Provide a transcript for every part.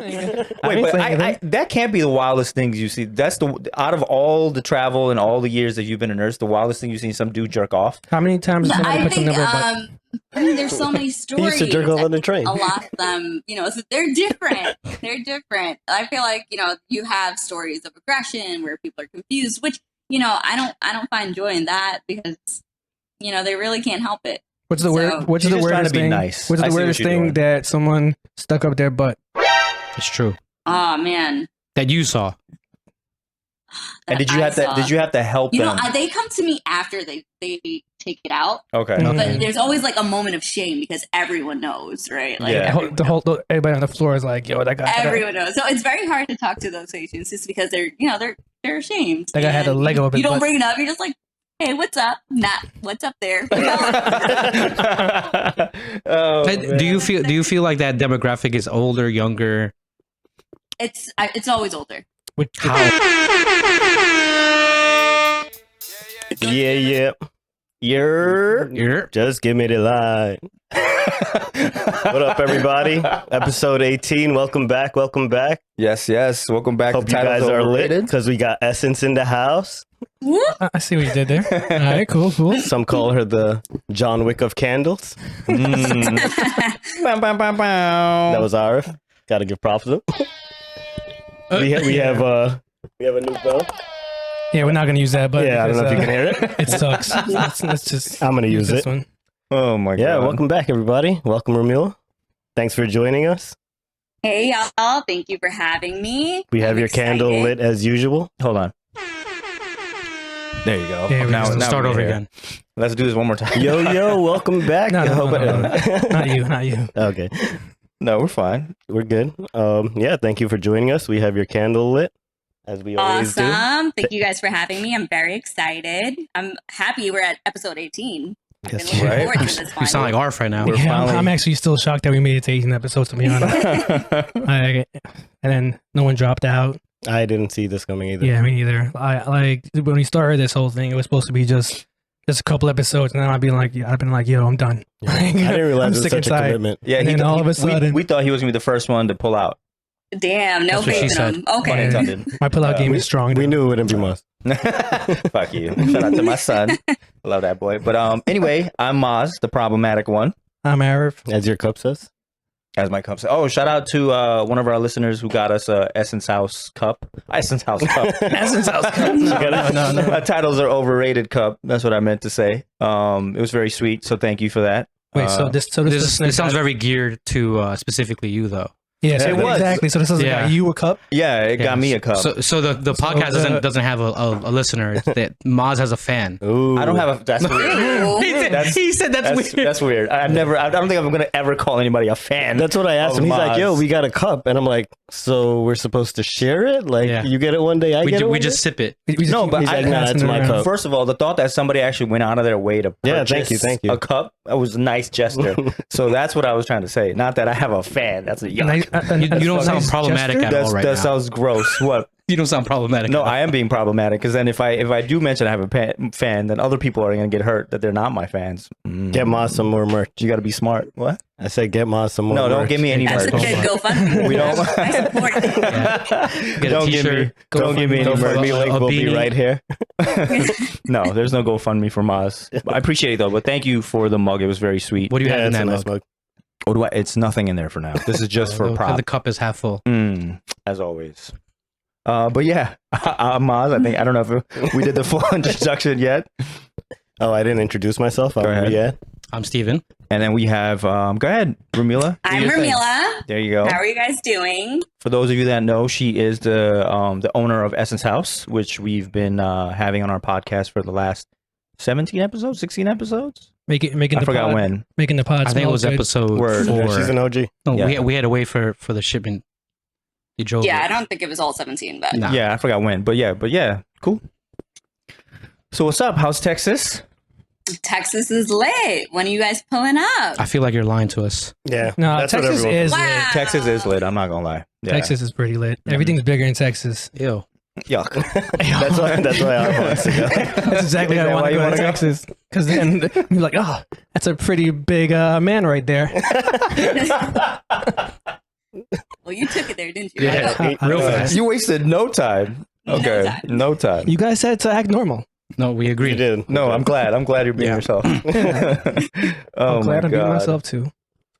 Wait, but that can't be the wildest things you see. That's out of all the travel and all the years that you've been a nurse, the wildest thing you've seen some dude jerk off. How many times has somebody I put think, something over a butt? I mean, there's so many stories. He used to jerk off on the train. A lot of them, so they're different. They're different. I feel like, you have stories of aggression where people are confused, which, I don't find joy in that because, they really can't help it. What's the weirdest thing? Nice. What's the weirdest thing that someone stuck up their butt? It's true. Oh man. That you saw. And did you have to help them? They come to me after they take it out. Okay. But there's always like a moment of shame because everyone knows, right? Like Everybody on the floor is like, yo, that guy. Everyone knows. So it's very hard to talk to those patients just because they're ashamed. That guy had a Lego of his You don't butt. bring it up. You're just like, hey, what's up? What's up there? Do you feel like that demographic is older, younger? It's always older. How? Yeah. You're just give me the line. What up, everybody? Episode 18. Welcome back. Yes. Welcome back. Hope you guys are lit because we got Essence in the house. I see what you did there. All right, cool. Some call her the John Wick of candles. That was Arif. Got to give props to him. We have a new bell. Yeah, we're not gonna use that, but I don't know if you can hear it. It sucks. Let's just. I'm gonna use it. One. Oh my god. Yeah, welcome back, everybody. Welcome, Rameela. Thanks for joining us. Hey, y'all. Thank you for having me. We have your candle lit as usual. Hold on. There you go. Yeah, Now start over again. Let's do this one more time. Yo, welcome back. No. Not you. Okay. No, we're fine. We're good. Thank you for joining us. We have your candle lit, as we always do. Awesome. Thank you guys for having me. I'm very excited. I'm happy we're at episode 18. I've been looking forward to this one. You sound like Arif right now. I'm actually still shocked that we made it to 18 episodes, to be honest. And then no one dropped out. I didn't see this coming either. Yeah, me either. When we started this whole thing, it was supposed to be just a couple episodes, and then I've been like, yo, I'm done. Yeah. I didn't realize it was such a commitment. Yeah, and then all of a sudden, we thought he was gonna be the first one to pull out. Damn, no faith in him. Okay. My pullout game is strong. We knew it wouldn't be must. Fuck you. Shout out to my son. Love that boy. But anyway, I'm Maz, the problematic one. I'm Arif. As your cup says. As my cup says. Oh, shout out to one of our listeners who got us a Essence House cup. Essence House cup. Essence House cup. No. Titles are overrated cup. That's what I meant to say. It was very sweet. So thank you for that. Wait, this sounds very geared to specifically you, though. Yeah, so it was. Exactly. So this is got you a cup? Yeah, it got me a cup. So the podcast doesn't have a listener. It's that Maz has a fan. Ooh. I don't have a. That's weird. He said that's weird. That's weird. I don't think I'm gonna ever call anybody a fan. That's what I asked him. He's like, yo, we got a cup. And I'm like, so we're supposed to share it? Like, you get it one day, I get it one We just sip it. No, but he's like, nah, it's my cup. First of all, the thought that somebody actually went out of their way to purchase thank you. a cup, that was a nice gesture. So that's what I was trying to say. Not that I have a fan. That's a yuck. You don't sound problematic at all right now. That sounds gross. What? You don't sound problematic. No, I am being problematic because then if I do mention I have a fan, then other people are going to get hurt that they're not my fans. Get Maz some more merch. You got to be smart. What? I said get Maz some more merch. No, don't give me any merch. That's a good GoFundMe. We don't. I support it. Get a t-shirt. Don't give me any merch. Me link will be right here. No, there's no GoFundMe for Maz. I appreciate it though, but thank you for the mug. It was very sweet. What do you have in that mug? What do I? It's nothing in there for now. This is just for prop. The cup is half full. As always. But yeah, I'm Maz. I don't know if we did the full introduction yet. Oh, I didn't introduce myself. Go ahead. Riyad. I'm Steven. And then we have, go ahead, Rameela. I'm Rameela. There you go. How are you guys doing? For those of you that know, she is the owner of Essence House, which we've been having on our podcast for the last 17 episodes, 16 episodes. Making I forgot when. Making the pod. I think it was episode 4. Yeah, she's an OG. No, Yeah. we had to wait for the shipment. Yeah, I don't think it was all 17, but Nah. Yeah, I forgot when. But yeah, cool. So what's up? How's Texas? Texas is lit. When are you guys pulling up? I feel like you're lying to us. Yeah. No, that's what Texas everyone is Wow. lit. Texas is lit. I'm not gonna lie. Yeah. Texas is pretty lit. Everything's bigger in Texas. Ew. Yuck. That's why I want to go. That's exactly Is why I that want why to you go wanna to go? Texas. Because then you're like, oh, that's a pretty big man right there. Well, you took it there, didn't you? Yeah. I go, Real fast. You wasted no time. Okay, time. no time. You guys said to act normal. No, we You agree. did. No, I'm glad. I'm glad you're being Yeah. yourself. I'm glad I'm being myself too.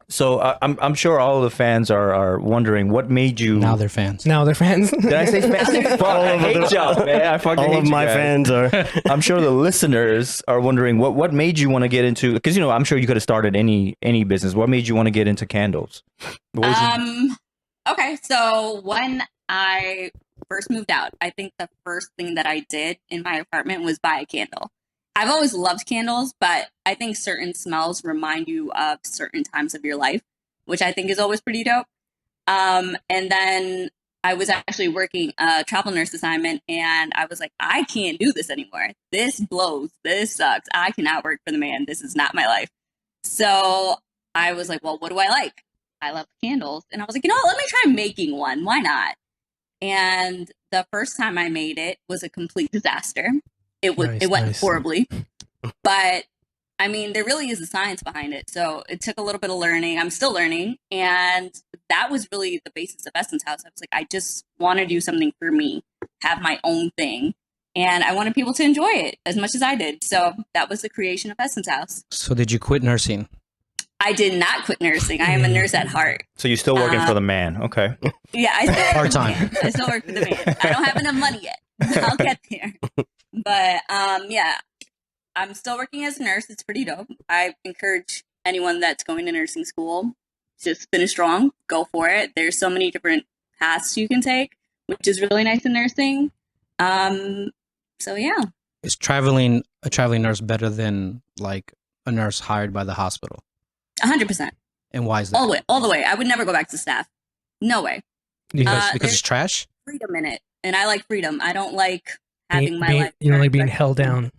So I'm sure all of the fans are wondering what made you. Now they're fans. Now they're fans. Did I say fans? Fuck, I hate y'all, man. I fucking All hate of you my guys. fans are. I'm sure the listeners are wondering what made you want to get into, because I'm sure you could have started any business. What made you want to get into candles? What was your- Okay, so when I first moved out, I think the first thing that I did in my apartment was buy a candle. I've always loved candles, but I think certain smells remind you of certain times of your life, which I think is always pretty dope. And then I was actually working a travel nurse assignment, and I was like, I can't do this anymore. This blows. This sucks. I cannot work for the man. This is not my life. So I was like, well, what do I like? I love candles. And I was like, let me try making one. Why not? And the first time I made it was a complete disaster. It went Nice. horribly. But I mean, there really is a science behind it. So it took a little bit of learning. I'm still learning. And that was really the basis of Essence House. I was like, I just want to do something for me, have my own thing. And I wanted people to enjoy it as much as I did. So that was the creation of Essence House. So did you quit nursing? I did not quit nursing. I am a nurse at heart. So you're still working for the man? Okay. Yeah, I still work Part-time. for the man. I still work for the man. I don't have enough money yet. I'll get there. But yeah, I'm still working as a nurse. It's pretty dope. I encourage anyone that's going to nursing school, just finish strong, go for it. There's so many different paths you can take, which is really nice in nursing. So yeah. Is a traveling nurse better than like a nurse hired by the hospital? 100%. And why is that? All the way. I would never go back to staff. No way. Because there's it's trash? freedom in it. And I like freedom. I don't like having my life. You don't like being held down.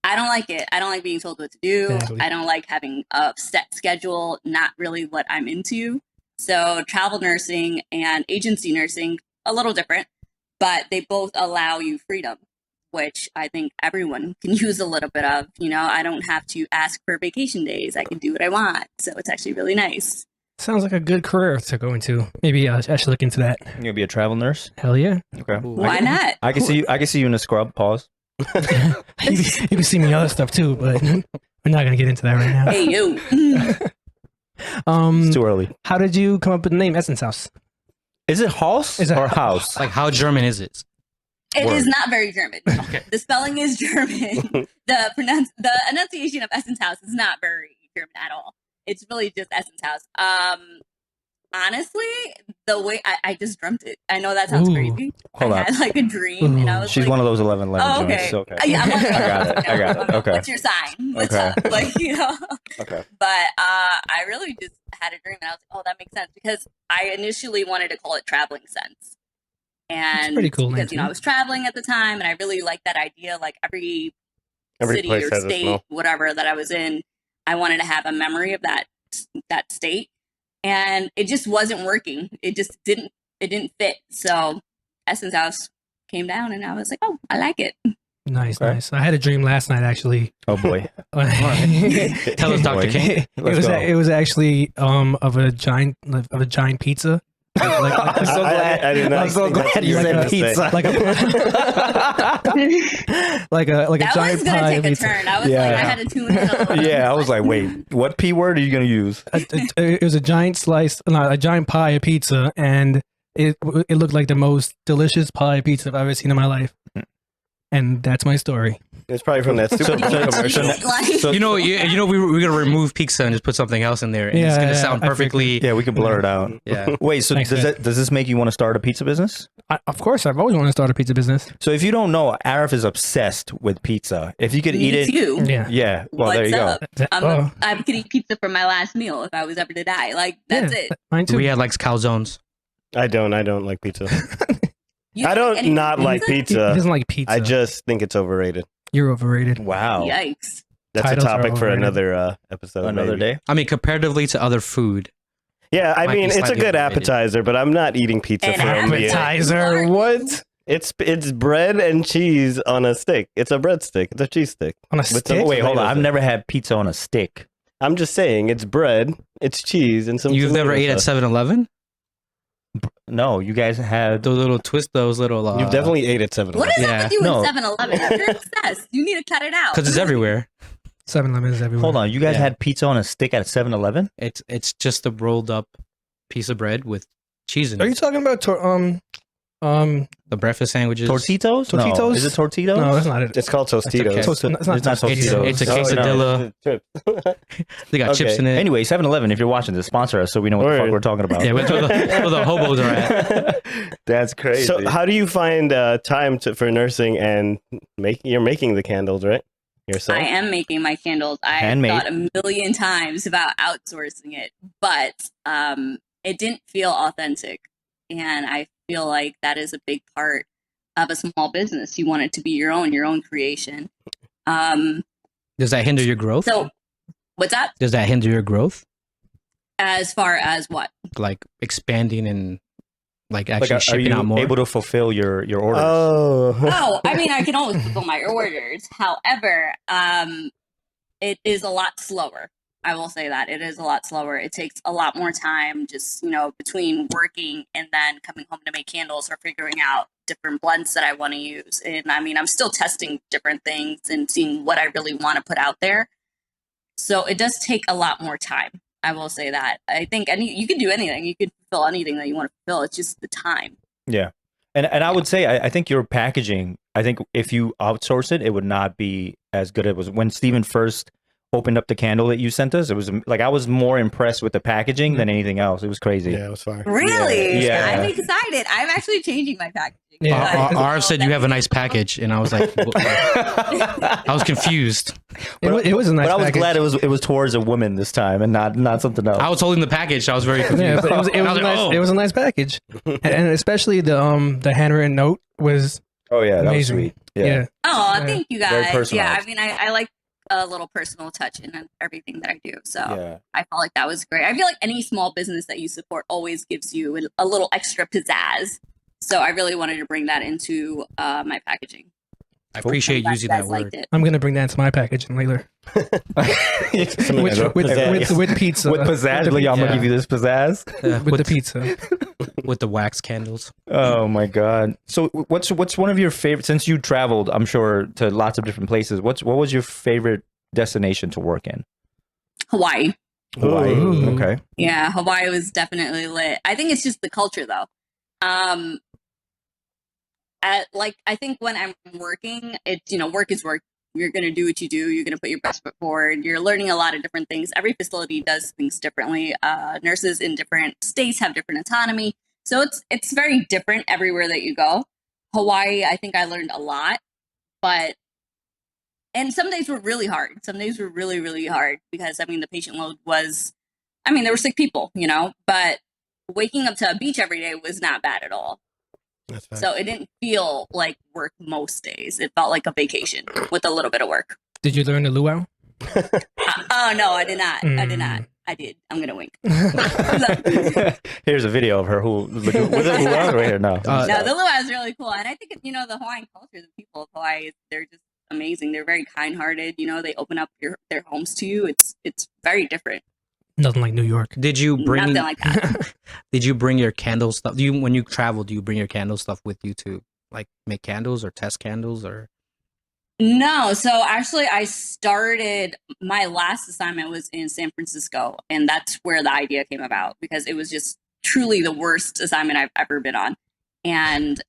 I don't like it. I don't like being told what to do. Exactly. I don't like having a set schedule, not really what I'm into. So travel nursing and agency nursing, a little different, but they both allow you freedom, which I think everyone can use a little bit of. I don't have to ask for vacation days. I can do what I want. So it's actually really nice. Sounds like a good career to go into. Maybe I should look into that. You're gonna be a travel nurse? Hell yeah. Okay. Why not? I can see you in a scrub. Pause. You can see me other stuff too, but we're not gonna get into that right now. Hey, you. It's too early. How did you come up with the name Essence House? Is it Haus Is it or House? Like how German is it? It Word. is not very German. Okay. The spelling is German. The enunciation of Essence House is not very German at all. It's really just Essence House. Honestly, the way I just dreamt it. I know that sounds Ooh. crazy. Hold I on. had like a dream, and I was She's like, one of those 11 oh, joints. okay. So okay. Yeah, I'm one of those. I got it. Okay. What's your sign? What's Okay. up? Like, Okay. But I really just had a dream, and I was like, oh, that makes sense, because I initially wanted to call it Traveling Sense. And pretty cool name, because I was traveling at the time, and I really liked that idea. Like every city place or has a state, smell. whatever that I was in, I wanted to have a memory of that state, and it just wasn't working. It just didn't fit. So Essence House came down, and I was like, oh, I like it. Nice, Okay. nice. I had a dream last night actually. Oh boy. Tell us, Dr. Boy. King. Let's go. It was actually of a giant pizza. I'm so glad. I did not I'm so think that's glad what you were said gonna say. pizza. like a That giant was gonna pie take a pizza. turn. I was Yeah. like, I had to tune in a little bit. Yeah, I was like, wait, what P word are you gonna use? It was a giant a giant pie of pizza, and it looked like the most delicious pie pizza I've ever seen in my life. And that's my story. It's probably from that Super Bowl commercial. Like, You know, we're gonna remove pizza and just put something else in there, and it's Yeah, gonna yeah, sound I perfectly. Yeah, we can blur it out. Yeah. Wait, so Thanks, does man. this make you want to start a pizza business? Of course, I've always wanted to start a pizza business. So if you don't know, Arif is obsessed with pizza. If you could eat me it, too. Yeah. well, there you What's go. up? I could eat pizza for my last meal if I was ever to die. Like, that's it. Mine too. Riyad likes calzones. I don't like pizza. You I don't anything not like He pizza. doesn't like pizza. I just think it's overrated. You're overrated. Wow. Yikes. That's Titles a are topic for overrated. another episode. Another maybe. day. I mean, comparatively to other food, Yeah, I Might mean, be it's a slightly good overrated. appetizer, but I'm not eating pizza An for a meal. Appetizer? What? It's bread and cheese on a stick. It's a breadstick. It's a cheese stick. On a With some- stick? Wait, hold on. tomatoes I've in it. never had pizza on a stick. I'm just saying, it's bread, it's cheese, and some. you've never tomato ate at sauce. 7-Eleven? No, you guys had. Those little twist, those little. You've definitely ate at 7 What is Yeah. up with you No. in 7-Eleven? You're obsessed. You need to cut it out. because it's everywhere. 7-Eleven is everywhere. Hold on, you guys Yeah. had pizza on a stick at 7-Eleven? It's just a rolled up piece of bread with cheese in Are you it. talking about The breakfast sandwiches. Tortitos? No. Totitos? Is it Tortitos? No, that's not it. It's called Tostitos. okay. Toast- it's not It's not Tostitos. It's a No, quesadilla. it's They got chips Okay. in it. Anyway, 7-Eleven, if you're watching this, sponsor us so we know what the fuck Word. we're talking about. Yeah, where the hobos are at. That's crazy. So, how do you find time for nursing and you're making the candles, right? Yourself? I am making my candles. I Handmade. thought a million times about outsourcing it, but it didn't feel authentic. And I feel like that is a big part of a small business. You want it to be your own creation. Does that hinder your growth? So, what's that? Does that hinder your growth? As far as what? Like expanding and like like, actually are shipping you out more? able to fulfill your orders? Oh. Oh, I mean, I can always fulfill my orders. However, it is a lot slower. I will say that it is a lot slower. It takes a lot more time just, between working and then coming home to make candles or figuring out different blends that I want to use. And I mean, I'm still testing different things and seeing what I really want to put out there. So it does take a lot more time. I will say that. I think you can do anything. You can fulfill anything that you want to fulfill. It's just the time. Yeah. And I would say, I think your packaging, I think if you outsource it, it would not be as good as it was. When Steven first opened up the candle that you sent us, it was like I was more impressed with the packaging than anything else. It was crazy. Yeah, it was fire. Really? Yeah. I'm excited. I'm actually changing my packaging. Yeah. Arif said you have a nice package, and I was like, I was confused. It was a nice But I was package. glad it was towards a woman this time and not something else. I was holding the package. I was very confused. Yeah, but it was I was like, nice. oh. It was a nice package, and especially the handwritten note was oh yeah, that was amazing. sweet. yeah. Oh, Yeah. thank you Very guys. Yeah, personalized. I mean, I like a little personal touch in everything that I do. So Yeah. I felt like that was great. I feel like any small business that you support always gives you a little extra pizzazz. So I really wanted to bring that into my packaging. I appreciate I'm glad using you guys that liked word. it. I'm gonna bring that to my packaging later Something with, like with, that. with pizza. With pizzazz, With the, I'm gonna yeah. give you this pizzazz. with the pizza. With the wax candles. Oh my god! So what's one of your favorite? Since you traveled, I'm sure to lots of different places. What was your favorite destination to work in? Hawaii. Hawaii. Ooh. Okay. Yeah, Hawaii was definitely lit. I think it's just the culture though. I think when I'm working, it's work is work. You're gonna do what you do. You're gonna put your best foot forward. You're learning a lot of different things. Every facility does things differently. Nurses in different states have different autonomy, so it's very different everywhere that you go. Hawaii, I think I learned a lot, and some days were really hard. Some days were really, really hard because the patient load was, there were sick people, but waking up to a beach every day was not bad at all. That's fine. So it didn't feel like work most days. It felt like a vacation with a little bit of work. Did you learn the luau? Oh no, I did not. I did not. Mm. I did. I'm gonna wink. Here's a video of her who was it luau right here? No. No, the luau is really cool, and I think the Hawaiian culture, the people of Hawaii, they're just amazing. They're very kind-hearted. They open up their homes to you. It's very different. Nothing like New York. Did you bring? Nothing like that. Did you bring your candle stuff? When you travel, do you bring your candle stuff with you to like make candles or test candles or? No, so actually I started, my last assignment was in San Francisco, and that's where the idea came about because it was just truly the worst assignment I've ever been on. And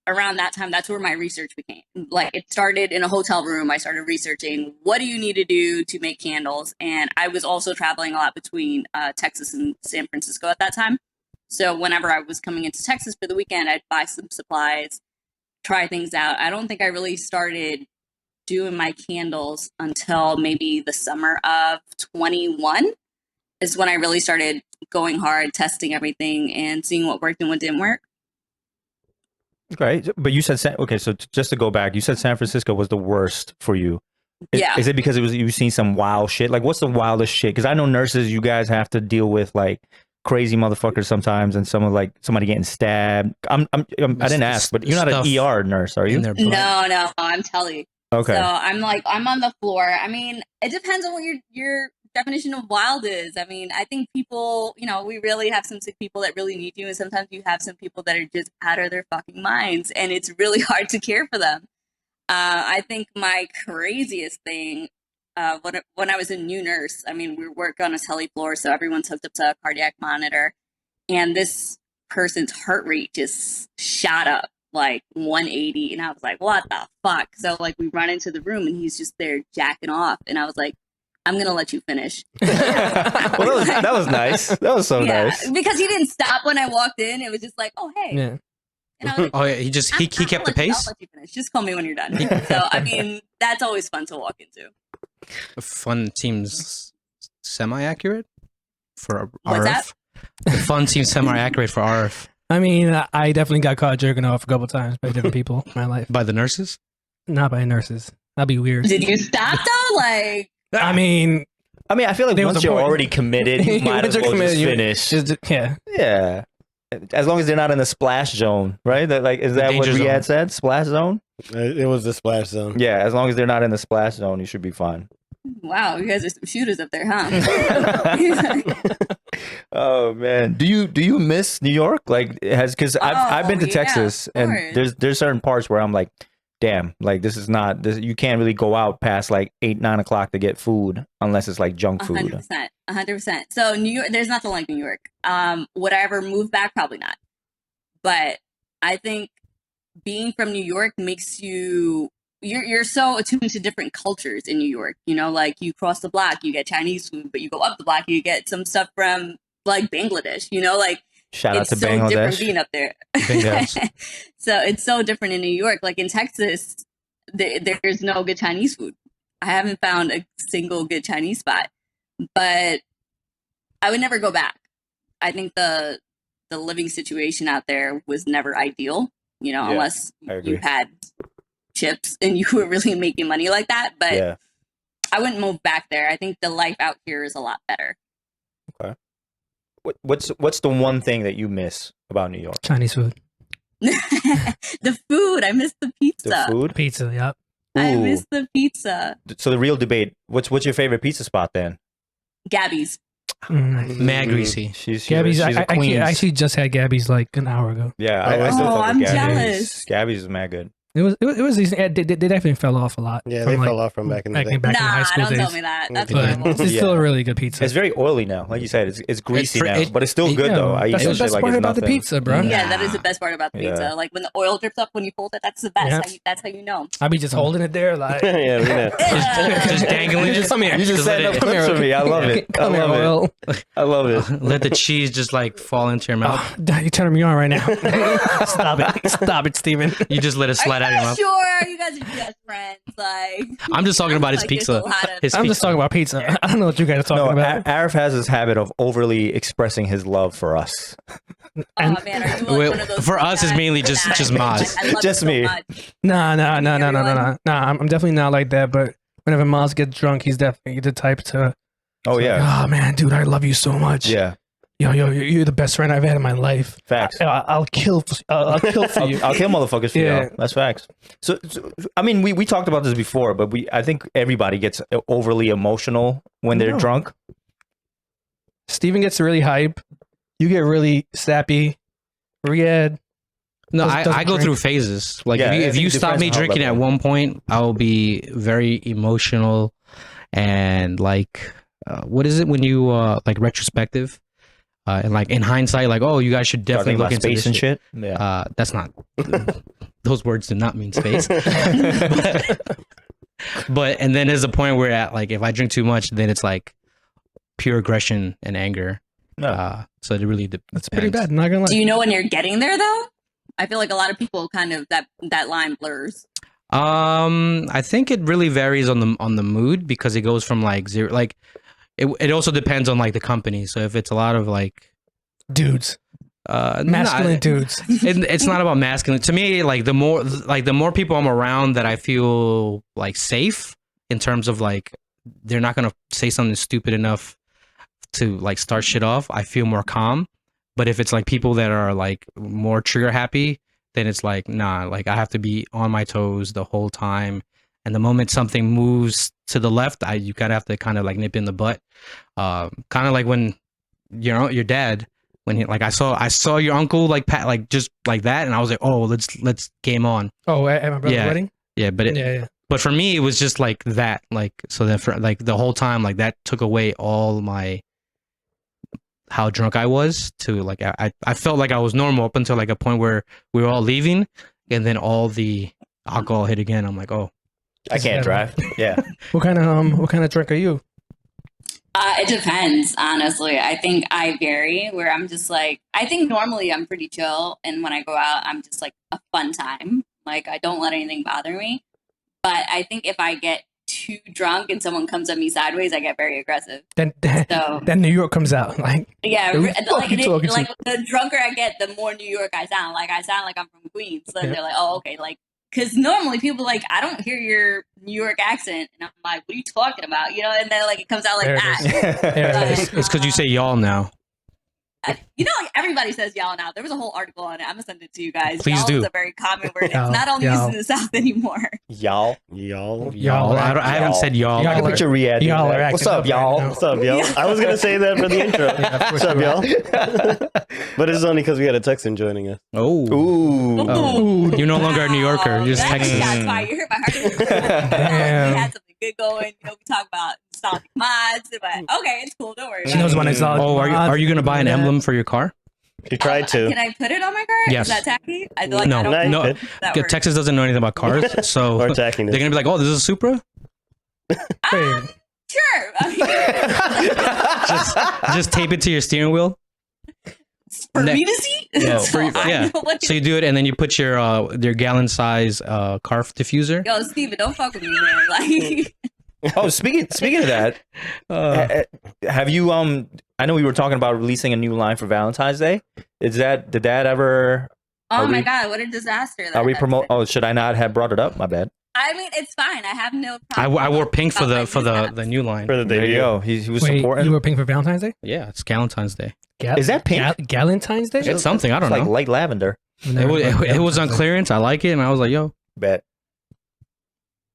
around that time, that's where my research became. Like, it started in a hotel room. I started researching, what do you need to do to make candles? And I was also traveling a lot between Texas and San Francisco at that time. So whenever I was coming into Texas for the weekend, I'd buy some supplies, try things out. I don't think I really started doing my candles until maybe the summer of 21 is when I really started going hard, testing everything and seeing what worked and what didn't work. Okay, but you said so. Just to go back, you said San Francisco was the worst for you. Yeah. Is it because you've seen some wild shit? Like, what's the wildest shit? Because I know nurses, you guys have to deal with like crazy motherfuckers sometimes, and somebody getting stabbed. I didn't ask, but you're not an Stuff ER nurse, are you? in their blood? No, I'm telling you. Okay. So I'm on the floor. I mean, it depends on what you're definition of wild is. I mean, I think people, we really have some sick people that really need you, and sometimes you have some people that are just out of their fucking minds, and it's really hard to care for them. I think my craziest thing, when I was a new nurse, I mean, we work on a tele floor, so everyone's hooked up to a cardiac monitor, and this person's heart rate just shot up like 180, and I was like, what the fuck? So like we run into the room and he's just there jacking off, and I was like, I'm gonna let you finish. Well, that was nice. That was so nice. Because he didn't stop when I walked in. It was just like, oh hey. Yeah. And I was like, Oh yeah, he kept the pace. I'll let you finish. Just call me when you're done. So I mean, that's always fun to walk into. Fun seems semi-accurate for What's that? Arif. The fun seems semi-accurate for Arif. I mean, I definitely got caught jerking off a couple times by different people in my life. By the nurses? Not by nurses. That'd be weird. Did you stop though? Like, I mean, I feel like There was once a you're point. already committed, you might Once as you're well just committed, finish. yeah. Yeah. As long as they're not in the splash zone, right? Is that what danger Riyad zone. said? Splash zone? It was the splash zone. Yeah, as long as they're not in the splash zone, you should be fine. wow, you guys are some shooters up there, huh? Oh man, do you miss New York? Like, because I've been to yeah, Texas, of and course. there's certain parts where I'm like, damn, like this is not this. You can't really go out past like 8-9 o'clock to get food unless it's like junk food. 100%. So New York, there's nothing like New York. Would I ever move back? Probably not. But I think being from New York makes you're so attuned to different cultures in New York. Like you cross the block, you get Chinese food, but you go up the block, you get some stuff from like Bangladesh. Like Shout out it's to so different Bangladesh. being up there. Bangladesh. So it's so different in New York. Like in Texas, there's no good Chinese food. I haven't found a single good Chinese spot, but I would never go back. I think the living situation out there was never ideal, unless I agree. you had chips and you were really making money like that. But Yeah. I wouldn't move back there. I think the life out here is a lot better. What's the one thing that you miss about New York? Chinese food. The food. I miss the pizza. The food. Pizza, yep. I Ooh. miss the pizza. So the real debate. What's your favorite pizza spot then? Gabby's. Mad greasy. She's Gabby's, she's a I queen. actually just had Gabby's like an hour ago. Yeah, I still Oh, fuck with I'm Gabby's. jealous. Gabby's is mad good. It was decent. Yeah, they definitely fell off a lot. Yeah, from, they like, fell off from back in the back day. in high Nah, school don't days. tell me that. That's But horrible. it's still Yeah. a really good pizza. It's very oily now. Like you said, it's greasy fr- now, it- but it's still good Yeah, though. I eat that's that the shit best like part it's about the nothing. pizza, bro. Yeah, that is the best part about the pizza. Yeah. Like when the oil drips up when you fold it, that's the best. Yeah. That's how you know. I be just holding it there like. Yeah, we know. Just dangling it. Come here. You just let setting up it- clips for me. I love it. I Come here, love oil. it. I love it. Let the cheese just like fall into your mouth. Oh, you're turning me on right now. Stop it, Steven. You just let it slide Are out of your you mouth. sure you guys are just friends? Like I'm just talking about his like pizza. there's a lot of- His I'm pizza. just talking about pizza. I don't know what you guys are talking No, about. Arif has this habit of overly expressing his love for us. Oh And- man, are you like Well, one of those for us, it's guys mainly for just- that? just Maz. I love Just you so me. much. Nah. Everyone? I'm definitely not like that. But whenever Miles gets drunk, he's definitely the type to. Oh yeah, Oh man, dude, I love you so much. yeah. Yo, you're the best friend I've had in my life. Facts. I'll kill for you. I'll kill motherfuckers for Yeah. y'all. That's facts. So, I mean, we talked about this before, but I think everybody gets overly emotional when they're No. drunk. Steven gets really hype. You get really sappy. Riyad. No, Doesn't I go drink. through phases. Like Yeah, I if think you it stop depends me on how drinking at level. one point, I'll be very emotional and like, what is it when you like retrospective and like in hindsight, like oh, you guys should definitely Talking look about into space this and shit. Yeah. That's not. Those words do not mean space. but and then there's a point where at like if I drink too much, then it's like pure aggression and anger. No. So it really depends. That's pretty bad. I'm not gonna lie. Do you know when you're getting there though? I feel like a lot of people kind of that line blurs. I think it really varies on the mood because it goes from like zero, like it also depends on like the company. So if it's a lot of like Dudes, masculine masculine dudes. it's not about masculine to me. Like the more people I'm around that I feel like safe in terms of like they're not gonna say something stupid enough to like start shit off, I feel more calm. But if it's like people that are like more trigger happy, then it's like nah, like I have to be on my toes the whole time And the moment something moves to the left, you kind of have to kind of like nip in the butt. Kind of like when your dad, when he, like I saw your uncle like pat like just like that, and I was like, oh, let's game on. Oh, at my brother's Yeah. wedding. Yeah, but Yeah. but for me, it was just like that. Like, so then for like the whole time, like that took away all my how drunk I was to like, I felt like I was normal up until like a point where we were all leaving, and then all the alcohol hit again. I'm like, oh, I can't drive. Yeah. What kind of drink are you? It depends, honestly. I think I vary where I'm just like, I think normally I'm pretty chill. And when I go out, I'm just like a fun time. Like, I don't let anything bother me. But I think if I get too drunk and someone comes at me sideways, I get very aggressive. Then So, New York comes out. Like, yeah, who the fuck you talking to? like the drunker I get, the more New York I sound. Like, I sound like I'm from Queens. So they're like, oh, okay. Like, because normally people like, I don't hear your New York accent. And I'm like, what are you talking about? You know, and then like it comes out like There it that. Yeah. it's because you say y'all now. You know, like everybody says y'all now. There was a whole article on it. I'm gonna send it to you guys. Please y'all do. is a very common word. Y'all, It's not only y'all. used in the South anymore. Y'all. Y'all. I haven't said y'all. I can Y'all picture Riyad. doing y'all that. are What's acting up, up y'all? right now. What's up, y'all? I was gonna say that for the intro. Yeah, What's up, y'all? But it's only because we had a Texan joining us. Oh, Ooh. you're no longer a New Yorker. You're just That Texan. shots fired. You hurt my heart. Damn. We had something good going. You know, we talk about nostalgic mods, but okay, it's cool. Don't worry. She knows when it's all. Oh, are you gonna buy an emblem for your car? She tried to. Can I put it on my car? Yes. Is that tacky? I feel like No, I don't no, know you if that Yeah, works. Texas doesn't know anything about cars, so Or they're tackiness. gonna be like, "Oh, this is a Supra." Sure. I mean, Just tape it to your steering wheel. for Ne- me to see. Yeah, So I yeah. know what So you do it, and then you put your gallon size car diffuser. Yo, Steven, don't fuck with me, man. Like, Oh, speaking of that, have you I know we were talking about releasing a new line for Valentine's Day. Did that ever? oh Are my we- god, what a disaster! Are we that promote? has been. Oh, should I not have brought it up? My bad. I mean, it's fine. I have no I problem. wore pink for about the my the mishaps. new line. For the There you debut. go. He was Wait, supporting. you were pink for Valentine's Day? Yeah, it's Valentine's Day. Is that pink? Galentine's Day? It's something I don't It's like know. light lavender. It was on clearance. I like it, and I was like, "Yo, Bet.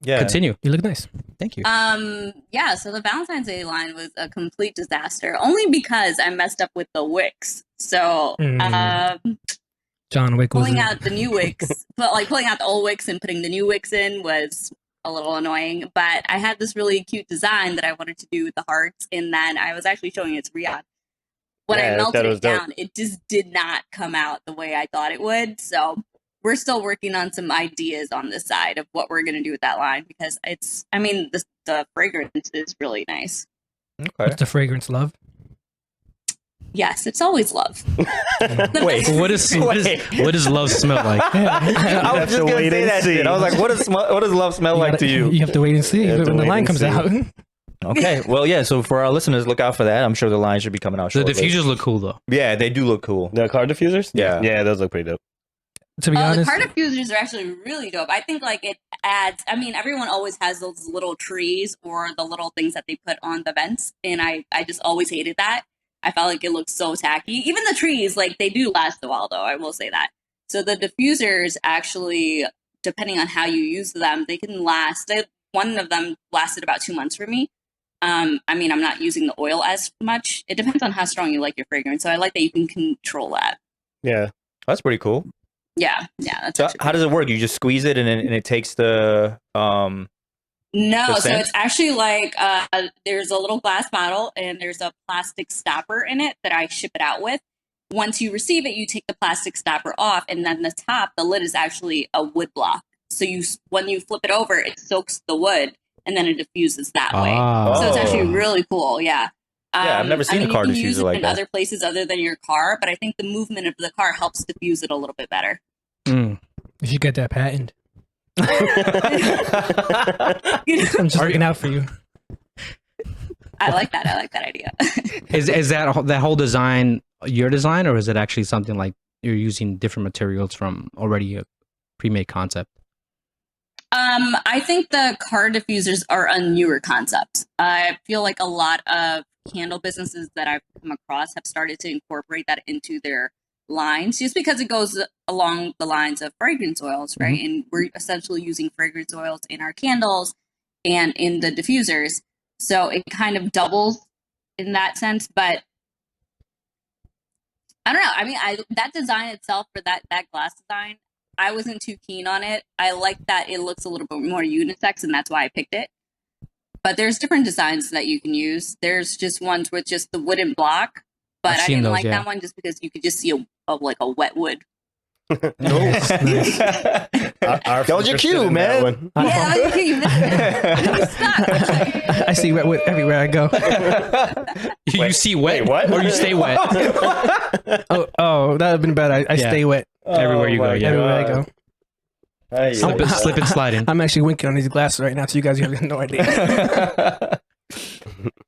Yeah. continue." You look nice. Thank you. Yeah, so the Valentine's Day line was a complete disaster, only because I messed up with the wicks. So, John Wick was pulling out the new wicks, but like pulling out the old wicks and putting the new wicks in was a little annoying. But I had this really cute design that I wanted to do with the hearts, and then I was actually showing it to Riyad. When Yeah, I I melted thought it it was dope. down, it just did not come out the way I thought it would. So we're still working on some ideas on this side of what we're going to do with that line because it's, I mean, the fragrance is really nice. Okay. What's the fragrance, love? Yes, it's always love. Wait. what does love smell like? I was have just to gonna wait say and that see. shit. I was like, what does love smell like to you? You have to wait and see You have to when the wait line and comes see. out. Okay. Well, yeah. So for our listeners, look out for that. I'm sure the line should be coming out The shortly. diffusers look cool though. Yeah, they do look cool. The car diffusers? Yeah. Yeah, those look pretty dope. To be The honest, card diffusers are actually really dope. I think like it adds, I mean, everyone always has those little trees or the little things that they put on the vents. And I just always hated that. I felt like it looked so tacky. Even the trees, like they do last a while though, I will say that. So the diffusers actually, depending on how you use them, they can last. One of them lasted about 2 months for me. I mean, I'm not using the oil as much. It depends on how strong you like your fragrance. So I like that you can control that. Yeah. That's pretty cool. Yeah, that's So actually how does it work? You just squeeze it and it takes the No, the so scent? it's actually like there's a little glass bottle and there's a plastic stopper in it that I ship it out with. Once you receive it, you take the plastic stopper off, and then the top, the lid is actually a wood block. So when you flip it over, it soaks the wood, and then it diffuses that way. So it's actually Oh. really cool. Yeah. Yeah, I've never seen a car you can use diffuser it like in that. other places other than your car, but I think the movement of the car helps diffuse it a little bit better. Mm. you should get that patent. You know? I'm just looking out for you. I like that. I like that idea. Is that whole design your design, or is it actually something like you're using different materials from already a pre-made concept? I think the car diffusers are a newer concept. I feel like a lot of candle businesses that I've come across have started to incorporate that into their lines, just because it goes along the lines of fragrance oils, right? And we're essentially using fragrance oils in our candles and in the diffusers. So it kind of doubles in that sense. But I don't know. I mean, that design itself for that glass design, I wasn't too keen on it. I like that it looks a little bit more unisex, and that's why I picked it. But there's different designs that you can use. There's just ones with just the wooden block, but I didn't like that one just because you could just see a wet wood. That was your cue, man. Yeah, that was your cue. I'm stuck. I see wet wood everywhere I go. You see wet, what? Or you stay wet oh, that would have been bad. I stay wet everywhere you go. Yeah, everywhere I go. Slip and sliding. I'm actually winking on these glasses right now, so you guys have no idea.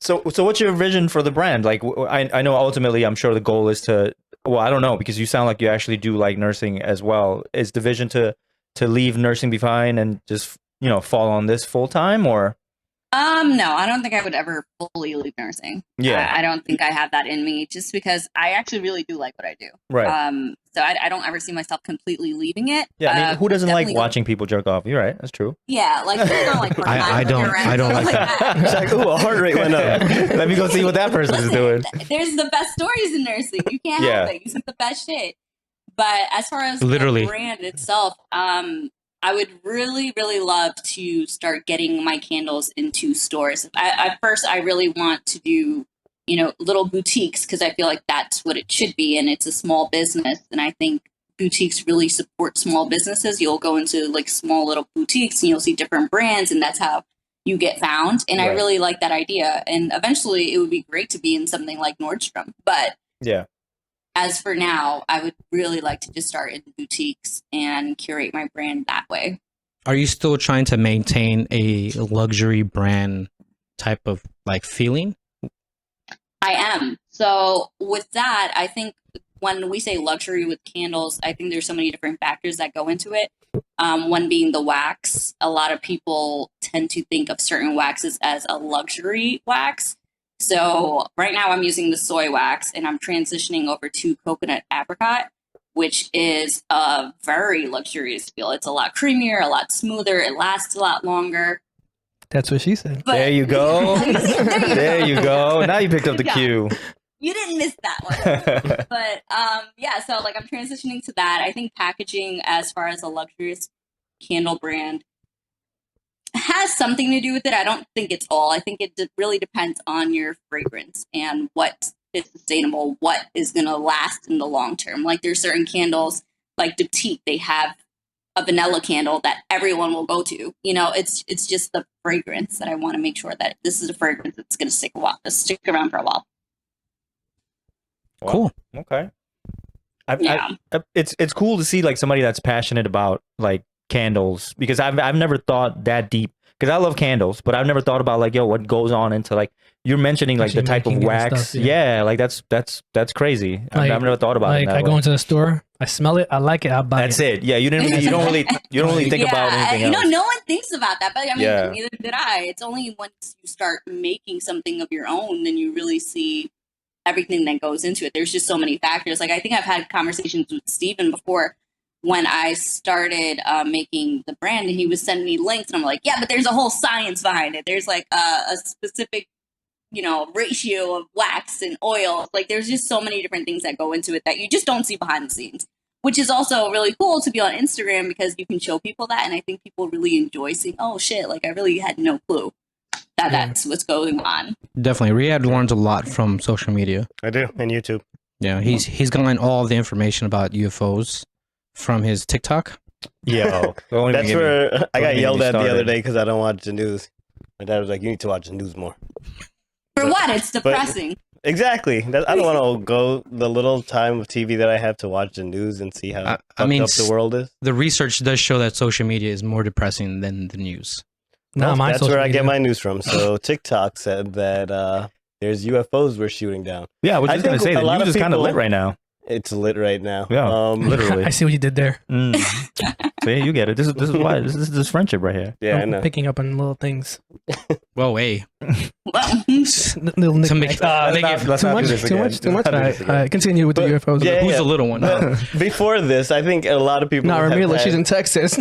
So what's your vision for the brand? Like, I know ultimately, I'm sure the goal is to. Well, I don't know, because you sound like you actually do like nursing as well. Is the vision to leave nursing behind and just fall on this full time, or? No, I don't think I would ever fully leave nursing. Yeah, I don't think I have that in me, just because I actually really do like what I do. Right. So I don't ever see myself completely leaving it. Yeah, I mean, who doesn't like watching people jerk off? You're right. That's true. Yeah, like I don't like. I don't like that. It's like, ooh, a heart rate went up. Let me go see what that person is doing. There's the best stories in nursing. You can't help it. You see the best shit. But as far as Literally. the brand itself, I would really, really love to start getting my candles into stores. At first, I really want to do, little boutiques, because I feel like that's what it should be. And it's a small business. And I think boutiques really support small businesses. You'll go into like small little boutiques and you'll see different brands, and that's how you get found. And I really like that idea. And eventually it would be great to be in something like Nordstrom. But yeah. As for now, I would really like to just start in boutiques and curate my brand that way. Are you still trying to maintain a luxury brand type of like feeling? I am. So with that, I think when we say luxury with candles, I think there's so many different factors that go into it. One being the wax. A lot of people tend to think of certain waxes as a luxury wax. So right now I'm using the soy wax, and I'm transitioning over to coconut apricot, which is a very luxurious feel. It's a lot creamier, a lot smoother. It lasts a lot longer. That's what she said. But, there you go. There you go. Now you picked up the cue. You didn't miss that one. But so like I'm transitioning to that. I think packaging as far as a luxurious candle brand has something to do with it. I don't think it's all. I think it really depends on your fragrance and what is sustainable, what is going to last in the long term. Like there's certain candles, like Diptyque, they have a vanilla candle that everyone will go to. It's just the fragrance that I want to make sure that this is a fragrance that's going to stick around for a while. Well, cool. Okay. It's cool to see like somebody that's passionate about like candles, because I've never thought that deep, because I love candles, but I've never thought about like, what goes on into like you're mentioning like the type of wax. Stuff, yeah. Like that's crazy. I've never thought about it. Like I go into the store, I smell it, I like it, I buy That's it. Yeah, you don't really think about anything else. No one thinks about that, but I mean, neither did I. It's only once you start making something of your own, then you really see everything that goes into it. There's just so many factors. Like I think I've had conversations with Steven before when I started making the brand, and he was sending me links, and I'm like, yeah, but there's a whole science behind it. There's like a specific, ratio of wax and oil. Like there's just so many different things that go into it that you just don't see behind the scenes, which is also really cool to be on Instagram, because you can show people that. And I think people really enjoy seeing, oh shit, like I really had no clue that that's what's going on. Definitely. Riyad learns a lot from social media. I do, and YouTube. Yeah, he's gotten all the information about UFOs from his TikTok. Yeah, that's where I got yelled at the other day because I don't watch the news. My dad was like, "You need to watch the news more." For what? It's depressing. Exactly. I don't want to go the little time of TV that I have to watch the news and see how fucked up the world is. The research does show that social media is more depressing than the news. No, that's where I get my news from. So TikTok said that there's UFOs we're shooting down. Yeah, I was just going to say the news is kind of lit right now. It's lit right now. Yeah, literally. I see what you did there. See, you get it. This is why this friendship right here. Yeah, I I'm know. picking up on little things. Whoa, hey. Well, Little To make, knickknacks. I think let's if, not Too do much? this Too again. much? Too much? Let's not do All this right, again. continue with the But- UFOs. yeah, who's the little one? Before this, I think a lot of people. Not have Rameela. had- She's in Texas.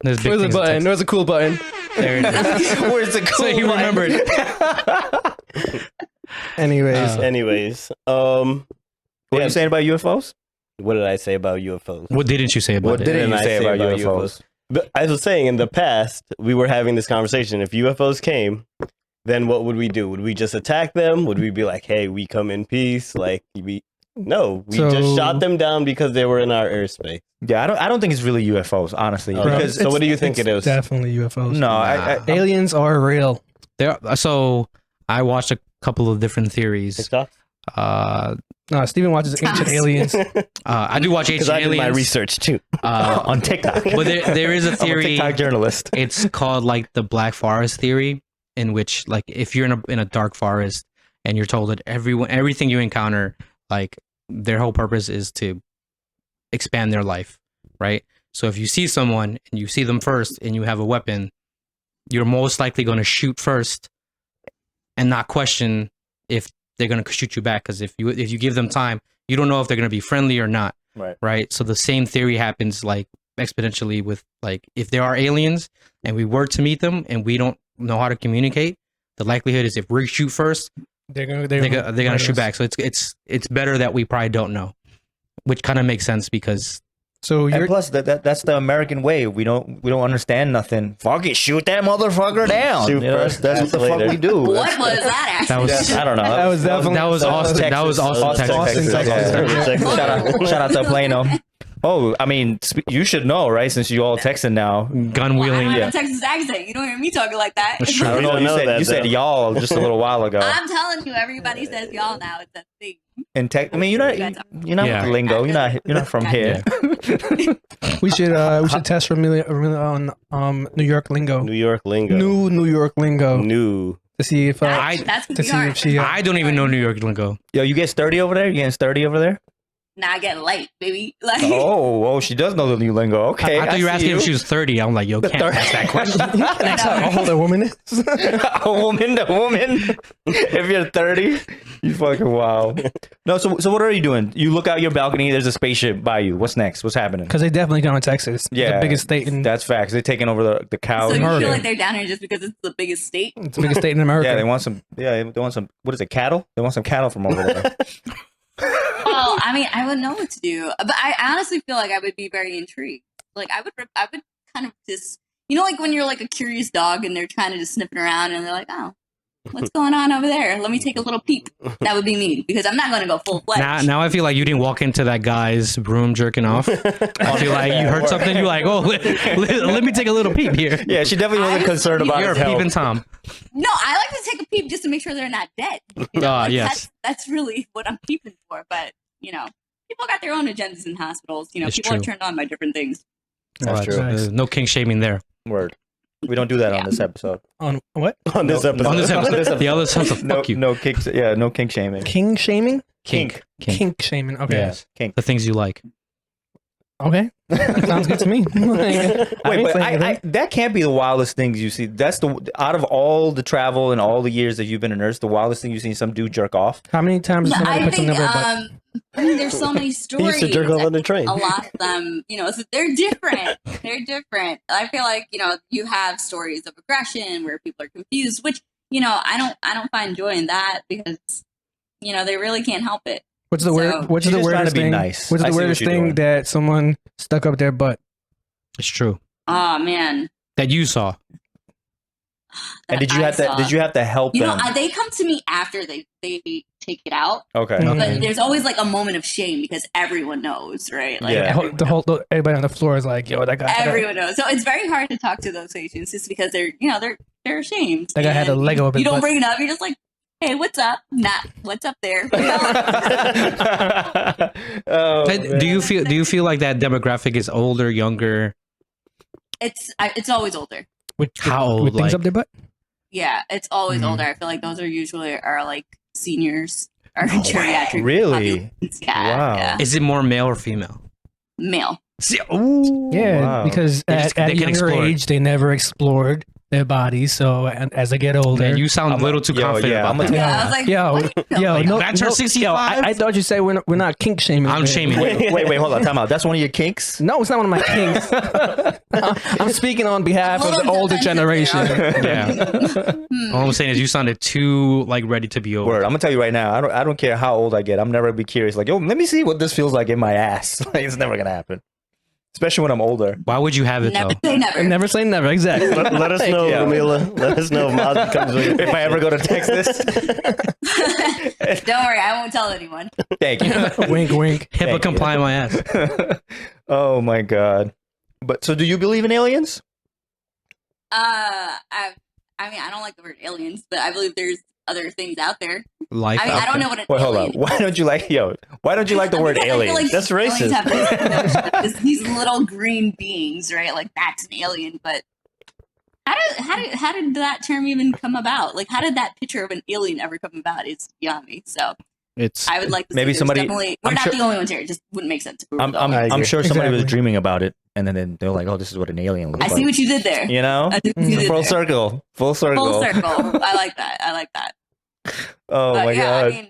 There's big Where's the things in button? Texas. Where's the cool button? There it is. Where's the So he cool line? remembered. Anyways, Anyways, What are Yeah. you saying about UFOs? what did I say about UFOs? What didn't you say about What it? didn't you I say about UFOs? But I was saying in the past, we were having this conversation. If UFOs came, then what would we do? Would we just attack them? Would we be like, "Hey, we come in peace"? Like we just So- shot them down because they were in our airspace. Yeah, I don't think it's really UFOs, honestly. Okay. Because So what do you think it's it is? Definitely UFOs. no, I Aliens are real. There, so I watched a couple of different theories. TikTok? No, Steven watches Ancient Aliens. I do watch Because Ancient I did Aliens. my research too. on TikTok. But there is a I'm a theory. TikTok journalist. It's called like the Black Forest theory, in which like if you're in a dark forest and you're told that everything you encounter, like their whole purpose is to expand their life, right? So if you see someone and you see them first and you have a weapon, you're most likely going to shoot first and not question if they're going to shoot you back, because if you give them time, you don't know if they're going to be friendly or not. Right. So the same theory happens like exponentially with like if there are aliens and we were to meet them and we don't know how to communicate, the likelihood is if we shoot first, They're gonna they're gonna shoot us. back. So it's better that we probably don't know, which kind of makes sense because So And you're plus, that's the American way. We don't understand nothing. Fuck it, shoot that motherfucker down. Shoot You know, first, that's what the ask fuck later. we do. what was that actually? that was I don't know. That was definitely- that was Austin. That was Austin, Texas. Texas. Yeah. Shout out to Plano. Oh, I mean, you should know, right? Since you all texting now. Gun Well, I wheeling. don't Yeah. have a Texas accent. You don't hear me talking like that. That's true. I don't We know. don't know that, You said though. y'all just a little while ago. I'm telling you, everybody says y'all now. It's a thing. In tech, I mean, you're not Yeah. with the lingo. You're not from here. we should test Rameela on New York lingo. New York lingo. New York lingo New. to see if That's to gonna be see hard. if she I don't even know New York lingo. Yo, you get sturdy over there? You getting sturdy over there? Now I get light, baby. Like, Oh, she does know the new lingo. Okay. I thought you were see asking if she was 30. I'm like, yo, can't ask that question. Next time, I'll hold a woman. a woman. If you're 30, you fucking wow. No, so what are you doing? You look out your balcony. There's a spaceship by you. What's next? What's happening? Because they definitely come in Texas. It's Yeah, the biggest state in That's facts. They're taking over the cows. so you murder. feel like they're down here just because it's the biggest state? it's the biggest state in America. Yeah, they want some. Yeah, they want some. What is it? Cattle? They want some cattle from over there. Well, I mean, I wouldn't know what to do, but I honestly feel like I would be very intrigued. Like I would kind of just, like when you're like a curious dog and they're trying to just sniffing around and they're like, oh, what's going on over there? Let me take a little peek. That would be me because I'm not going to go full fledged. Now I feel like you didn't walk into that guy's room jerking off. I feel like you heard something. You're like, oh, let me take a little peep here. Yeah, she definitely wasn't concerned about You're his a health. peeping Tom. No, I like to take a peep just to make sure they're not dead. Yes. That's really what I'm peeping for. But people got their own agendas in hospitals. It's People true. are turned on by different things. That's true. Nice. No king shaming there. Word. We don't do that on Yeah. this episode. On what? On this episode. On this episode, this the other sounds like No, fuck you. no kink. Yeah, no kink shaming. King shaming? Kink. Kink shaming. Okay. Yes. Kink. The things you like. Okay. That sounds good to me. Wait, but that can't be the wildest things you see. That's out of all the travel and all the years that you've been a nurse, the wildest thing you've seen some dude jerk off. How many times has somebody I put think something in their butt? I mean, there's so many He stories. used to jerk off on the train. A lot of them, so they're different. They're different. I feel like, you have stories of aggression where people are confused, which, I don't find joy in that because, they really can't help it. What's the So- word? What's She's the just trying weirdest to be thing? nice. What's I the see what weirdest you're thing doing. that someone stuck up their butt? It's true. Oh, man. That you saw. And did you I have to? saw. Did you have to help them? They come to me after they take it out, Okay. Mhm. but there's always like a moment of shame because everyone knows, right? Like, Yeah. Everybody on the floor is like, "Yo, that guy." everyone knows. So it's very hard to talk to those patients just because they're ashamed. That guy had a And Lego up his You don't butt. bring it up. You're just like, hey, what's up? Not what's up there. Oh, man. Do you feel like that demographic is older, younger? It's always older. How old, With things like- up their butt? Yeah, it's always Mhm. older. I feel like those are usually like seniors or geriatric Really? populations. Yeah, Wow. yeah. Is it more male or female? male. See, ooh, Yeah, Wow. because They at can younger explore. age, they never explored their bodies. So as they get older, man, you sound a I'm a- little too yo, confident yeah, about I'm a that. Yeah, I was like, yo, what do you feel yo, like? no, Can I turn no, 65? yo, I thought you said we're not kink shaming. I'm man. shaming. Wait, hold on, time out. That's one of your kinks? No, it's not one of my kinks. I'm speaking on behalf of the Little older defensive generation. Yeah. All I'm saying is you sounded too like ready to be over. Word. I'm gonna tell you right now. I don't care how old I get. I'm never gonna be curious. Like, yo, let me see what this feels like in my ass. Like, it's never gonna happen. Especially when I'm older. Why would you have it Never though? say never. And never say never. Exactly. Let us know, you. Rameela. Let us know if Maz becomes with If I ever go to Texas. Don't worry, I won't tell anyone. Thank you. Wink, wink. HIPAA Thank you. comply my ass. Oh my god. But so do you believe in aliens? I mean, I don't like the word aliens, but I believe there's other things out there. Life. I mean, I don't know what an Wait, hold on. alien Why don't you like the word Because I feel alien? like That's aliens racist. have these little green beings, right? Like that's an alien, but how did that term even come about? Like, how did that picture of an alien ever come about? It's beyond me. So It's I would like to Maybe say there's somebody- definitely, we're I'm not sure- the only ones here. It just wouldn't make sense to prove I'm it. I agree. sure somebody was Exactly. dreaming about it, and then they're like, "Oh, this is what an alien looks I like." see what you did there. You know, I see what you did full there. circle, full circle. Full circle. I like that. I like that. Oh But my yeah, god. I mean,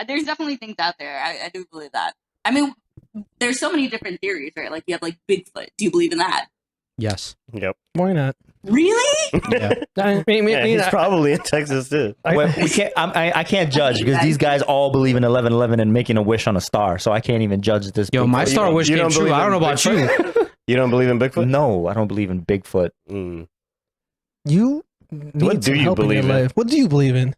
there's definitely things out there. I do believe that. I mean, there's so many different theories, right? Like you have like Bigfoot. Do you believe in that? yes. Yep. Why not? Really? Yeah. I mean, Yeah, he's probably in Texas too. Well, we can't. I can't judge because these guys all believe in 11/11 and making a wish on a star. So I can't even judge this. Yo, my Bigfoot. star wish you came don't true. believe I don't know in about you. Bigfoot? You don't believe in Bigfoot? No, I don't believe in Bigfoot. Mm. you need What do some you help in your believe in? life. What do you believe in?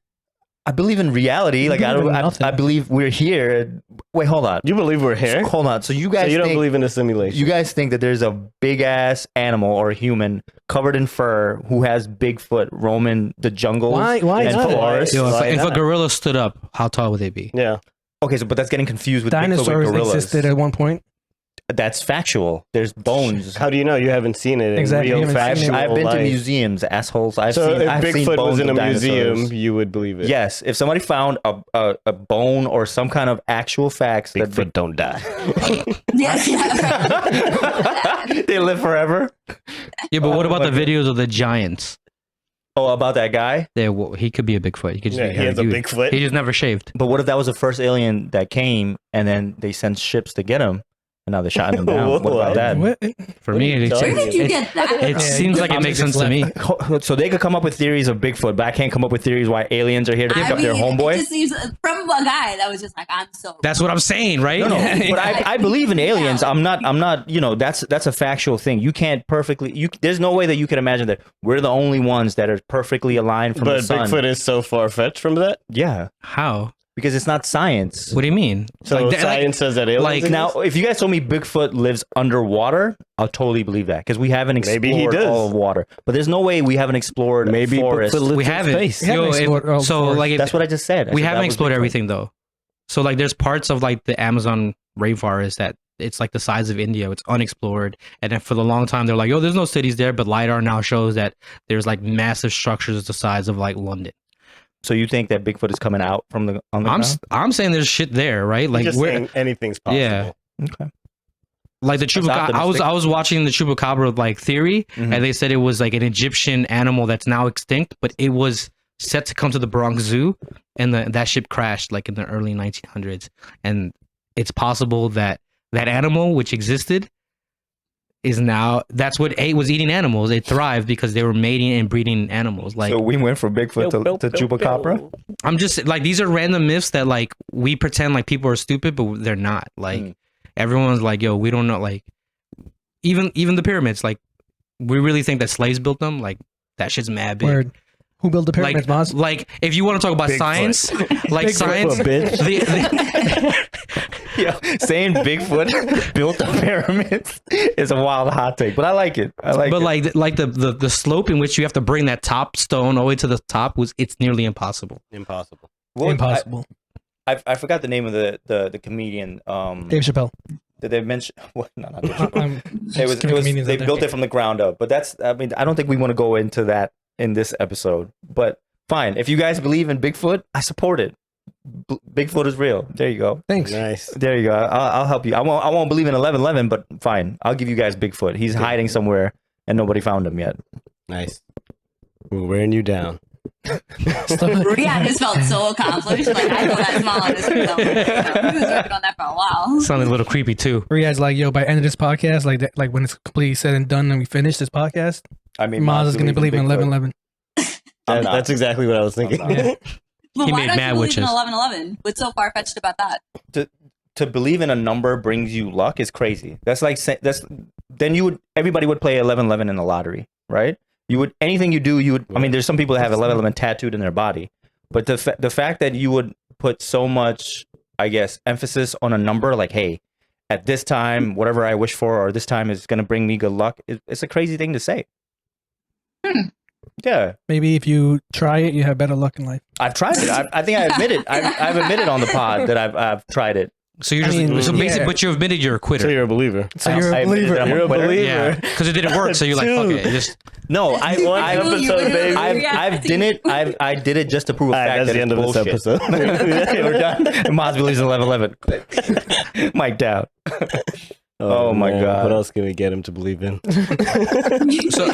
I believe in reality. You Like believe in nothing. I believe we're here. Wait, hold on. You believe we're here? Hold on. So you So guys you don't think, believe in a simulation? you guys think that there's a big ass animal or a human covered in fur who has Bigfoot roaming the jungles Why and not? forests? Yo, Why if a not? gorilla stood up, how tall would they be? Yeah. Okay, so but that's getting confused with Bigfoot with Dinosaurs gorillas. existed at one point. That's factual. There's bones. How do you know? You haven't seen it in Exactly, you real haven't seen it. factual I've been to life. museums, assholes. I've So seen. if I've seen Bigfoot bones was in a of dinosaurs. museum, you would believe it. Yes, if somebody found a bone or some kind of actual facts that Bigfoot don't die. Yes. Yeah. they live forever. Yeah, but what Oh about my the videos of the giants? Oh, about that guy. He could be a Bigfoot. He could just Yeah, be a he hairy has a dude. Bigfoot. He just never shaved. But what if that was the first alien that came, and then they sent ships to get him, and now they're shotting him down? What about that? What? For What me, are you it, talking Where did you it, get that? it Yeah, seems like it I'm makes just sense to me. So they could come up with theories of Bigfoot, but I can't come up with theories why aliens are here to pick up their It homeboy. just seems from a guy that was just like, I'm so. That's what I'm saying, right? No, but I believe in aliens. Yeah. I'm not. You know, that's a factual thing. You can't perfectly. There's no way that you can imagine that we're the only ones that are perfectly aligned from But the sun. Bigfoot is so far fetched from that. Yeah, How? because it's not science. What do you mean? So Like, that- science says that aliens like, exist? Now, if you guys told me Bigfoot lives underwater, I'll totally believe that because we haven't explored Maybe he does. all of water. But there's no way we haven't explored maybe forest. Bigfoot lives we in haven't. space. We haven't Yo, explored all so forest. like, if, That's what I just said. I we said haven't that was explored Bigfoot. everything though. So like, there's parts of like the Amazon rainforest that it's like the size of India. It's unexplored, and then for the long time they're like, "Oh, there's no cities there," but lidar now shows that there's like massive structures the size of like London. So you think that Bigfoot is coming out from the on the ground? I'm saying there's shit there, right? Like, Like just we're saying anything's possible. Yeah. Okay. like the chupacabra. optimistic. I was watching the chupacabra like theory, Mhm. and they said it was like an Egyptian animal that's now extinct, but it was set to come to the Bronx Zoo, and that ship crashed like in the early 1900s, and it's possible that that animal which existed is now that's what was eating animals. It thrived because they were mating and breeding animals. Like So we went from Bigfoot to Chupacabra. I'm just like these are random myths that like we pretend like people are stupid, but they're not. Like Mm. everyone's like, yo, we don't know. Like even the pyramids, like we really think that slaves built them. Like that shit's mad big. Word. Who built the pyramids, Maz? Like if you want to talk about Bigfoot. science, like Bigfoot, science, bitch. Yeah, saying Bigfoot built the pyramids is a wild hot take, but I like it. I like but it. like the slope in which you have to bring that top stone all the way to the top it's nearly impossissible. Impossible. What- Impossible. I forgot the name of the comedian. Dave Chappelle. Did they mention? What? No, not Dave Chappelle. I'm It was. They built it from the ground up. But that's. I mean, I don't think we want to go into that in this episode. But fine, if you guys believe in Bigfoot, I support it. Bigfoot is real. There you go. Thanks. Nice. There you go. I'll help you. I won't believe in 1111, but fine. I'll give you guys Bigfoot. He's hiding somewhere and nobody found him yet. Nice. We're wearing you down. Riyad just felt so accomplished. Like, I know that smile on his face. He was working on that for a while. Sounded a little creepy too. Riyad's like, yo, by the end of this podcast, like when it's completely said and done and we finish this podcast, I mean, Maz is going to believe in 1111. That's exactly what I was thinking. Yeah. But He why made don't mad you believe witches. in 1111? What's so far fetched about that? To believe in a number brings you luck is crazy. That's like then everybody would play 1111 in the lottery, right? You would anything you do, you would. I mean, there's some people that have 1111 tattooed in their body, but the fact that you would put so much, I guess, emphasis on a number, like, hey, at this time, whatever I wish for, or this time is going to bring me good luck. It's a crazy thing to say. Yeah, Maybe if you try it, you have better luck in life. I've tried it. I think I admitted. I've admitted on the pod that I've tried it. So you're just I mean, so basically, yeah. but you admitted you're a quitter. So you're a believer. So you're I a admitted believer. that I'm You're a quitter. believer. Yeah, because it didn't work. So you're like, fuck Dude. it. Just No, One episode, baby. I've done it. I did it just to prove a All right, fact that's that the it's end of this bullshit. episode. Okay, we're done. Maz believes in 1111. Mic'd out. Oh my man. God. What else can we get him to believe in?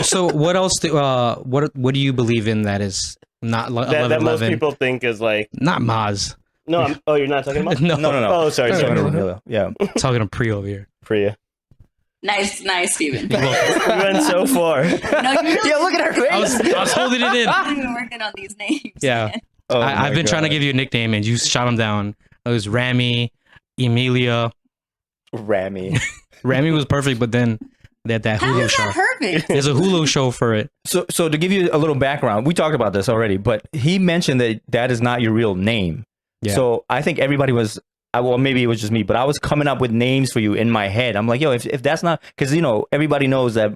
so what else? What do you believe in that is not that most 1111? people think is like. Not Maz. No, you're not talking about. No, No. Oh, sorry. Sorry. sorry. Yeah. talking to Pri over here. Priya. Nice, Steven. You're welcome. We went so far. No, you really Yeah, look at her face. I was holding it in. I've been working on these names. Yeah. man. Oh I've my been trying to God. give you a nickname and you shot them down. It was Rami, Emilia. Rami. Rami was perfect, but then they had that How Hulu is show. that perfect? There's a Hulu show for it. So to give you a little background, we talked about this already, but he mentioned that is not your real name. Yeah. So I think everybody was, well, maybe it was just me, but I was coming up with names for you in my head. I'm like, yo, if that's not, because, everybody knows that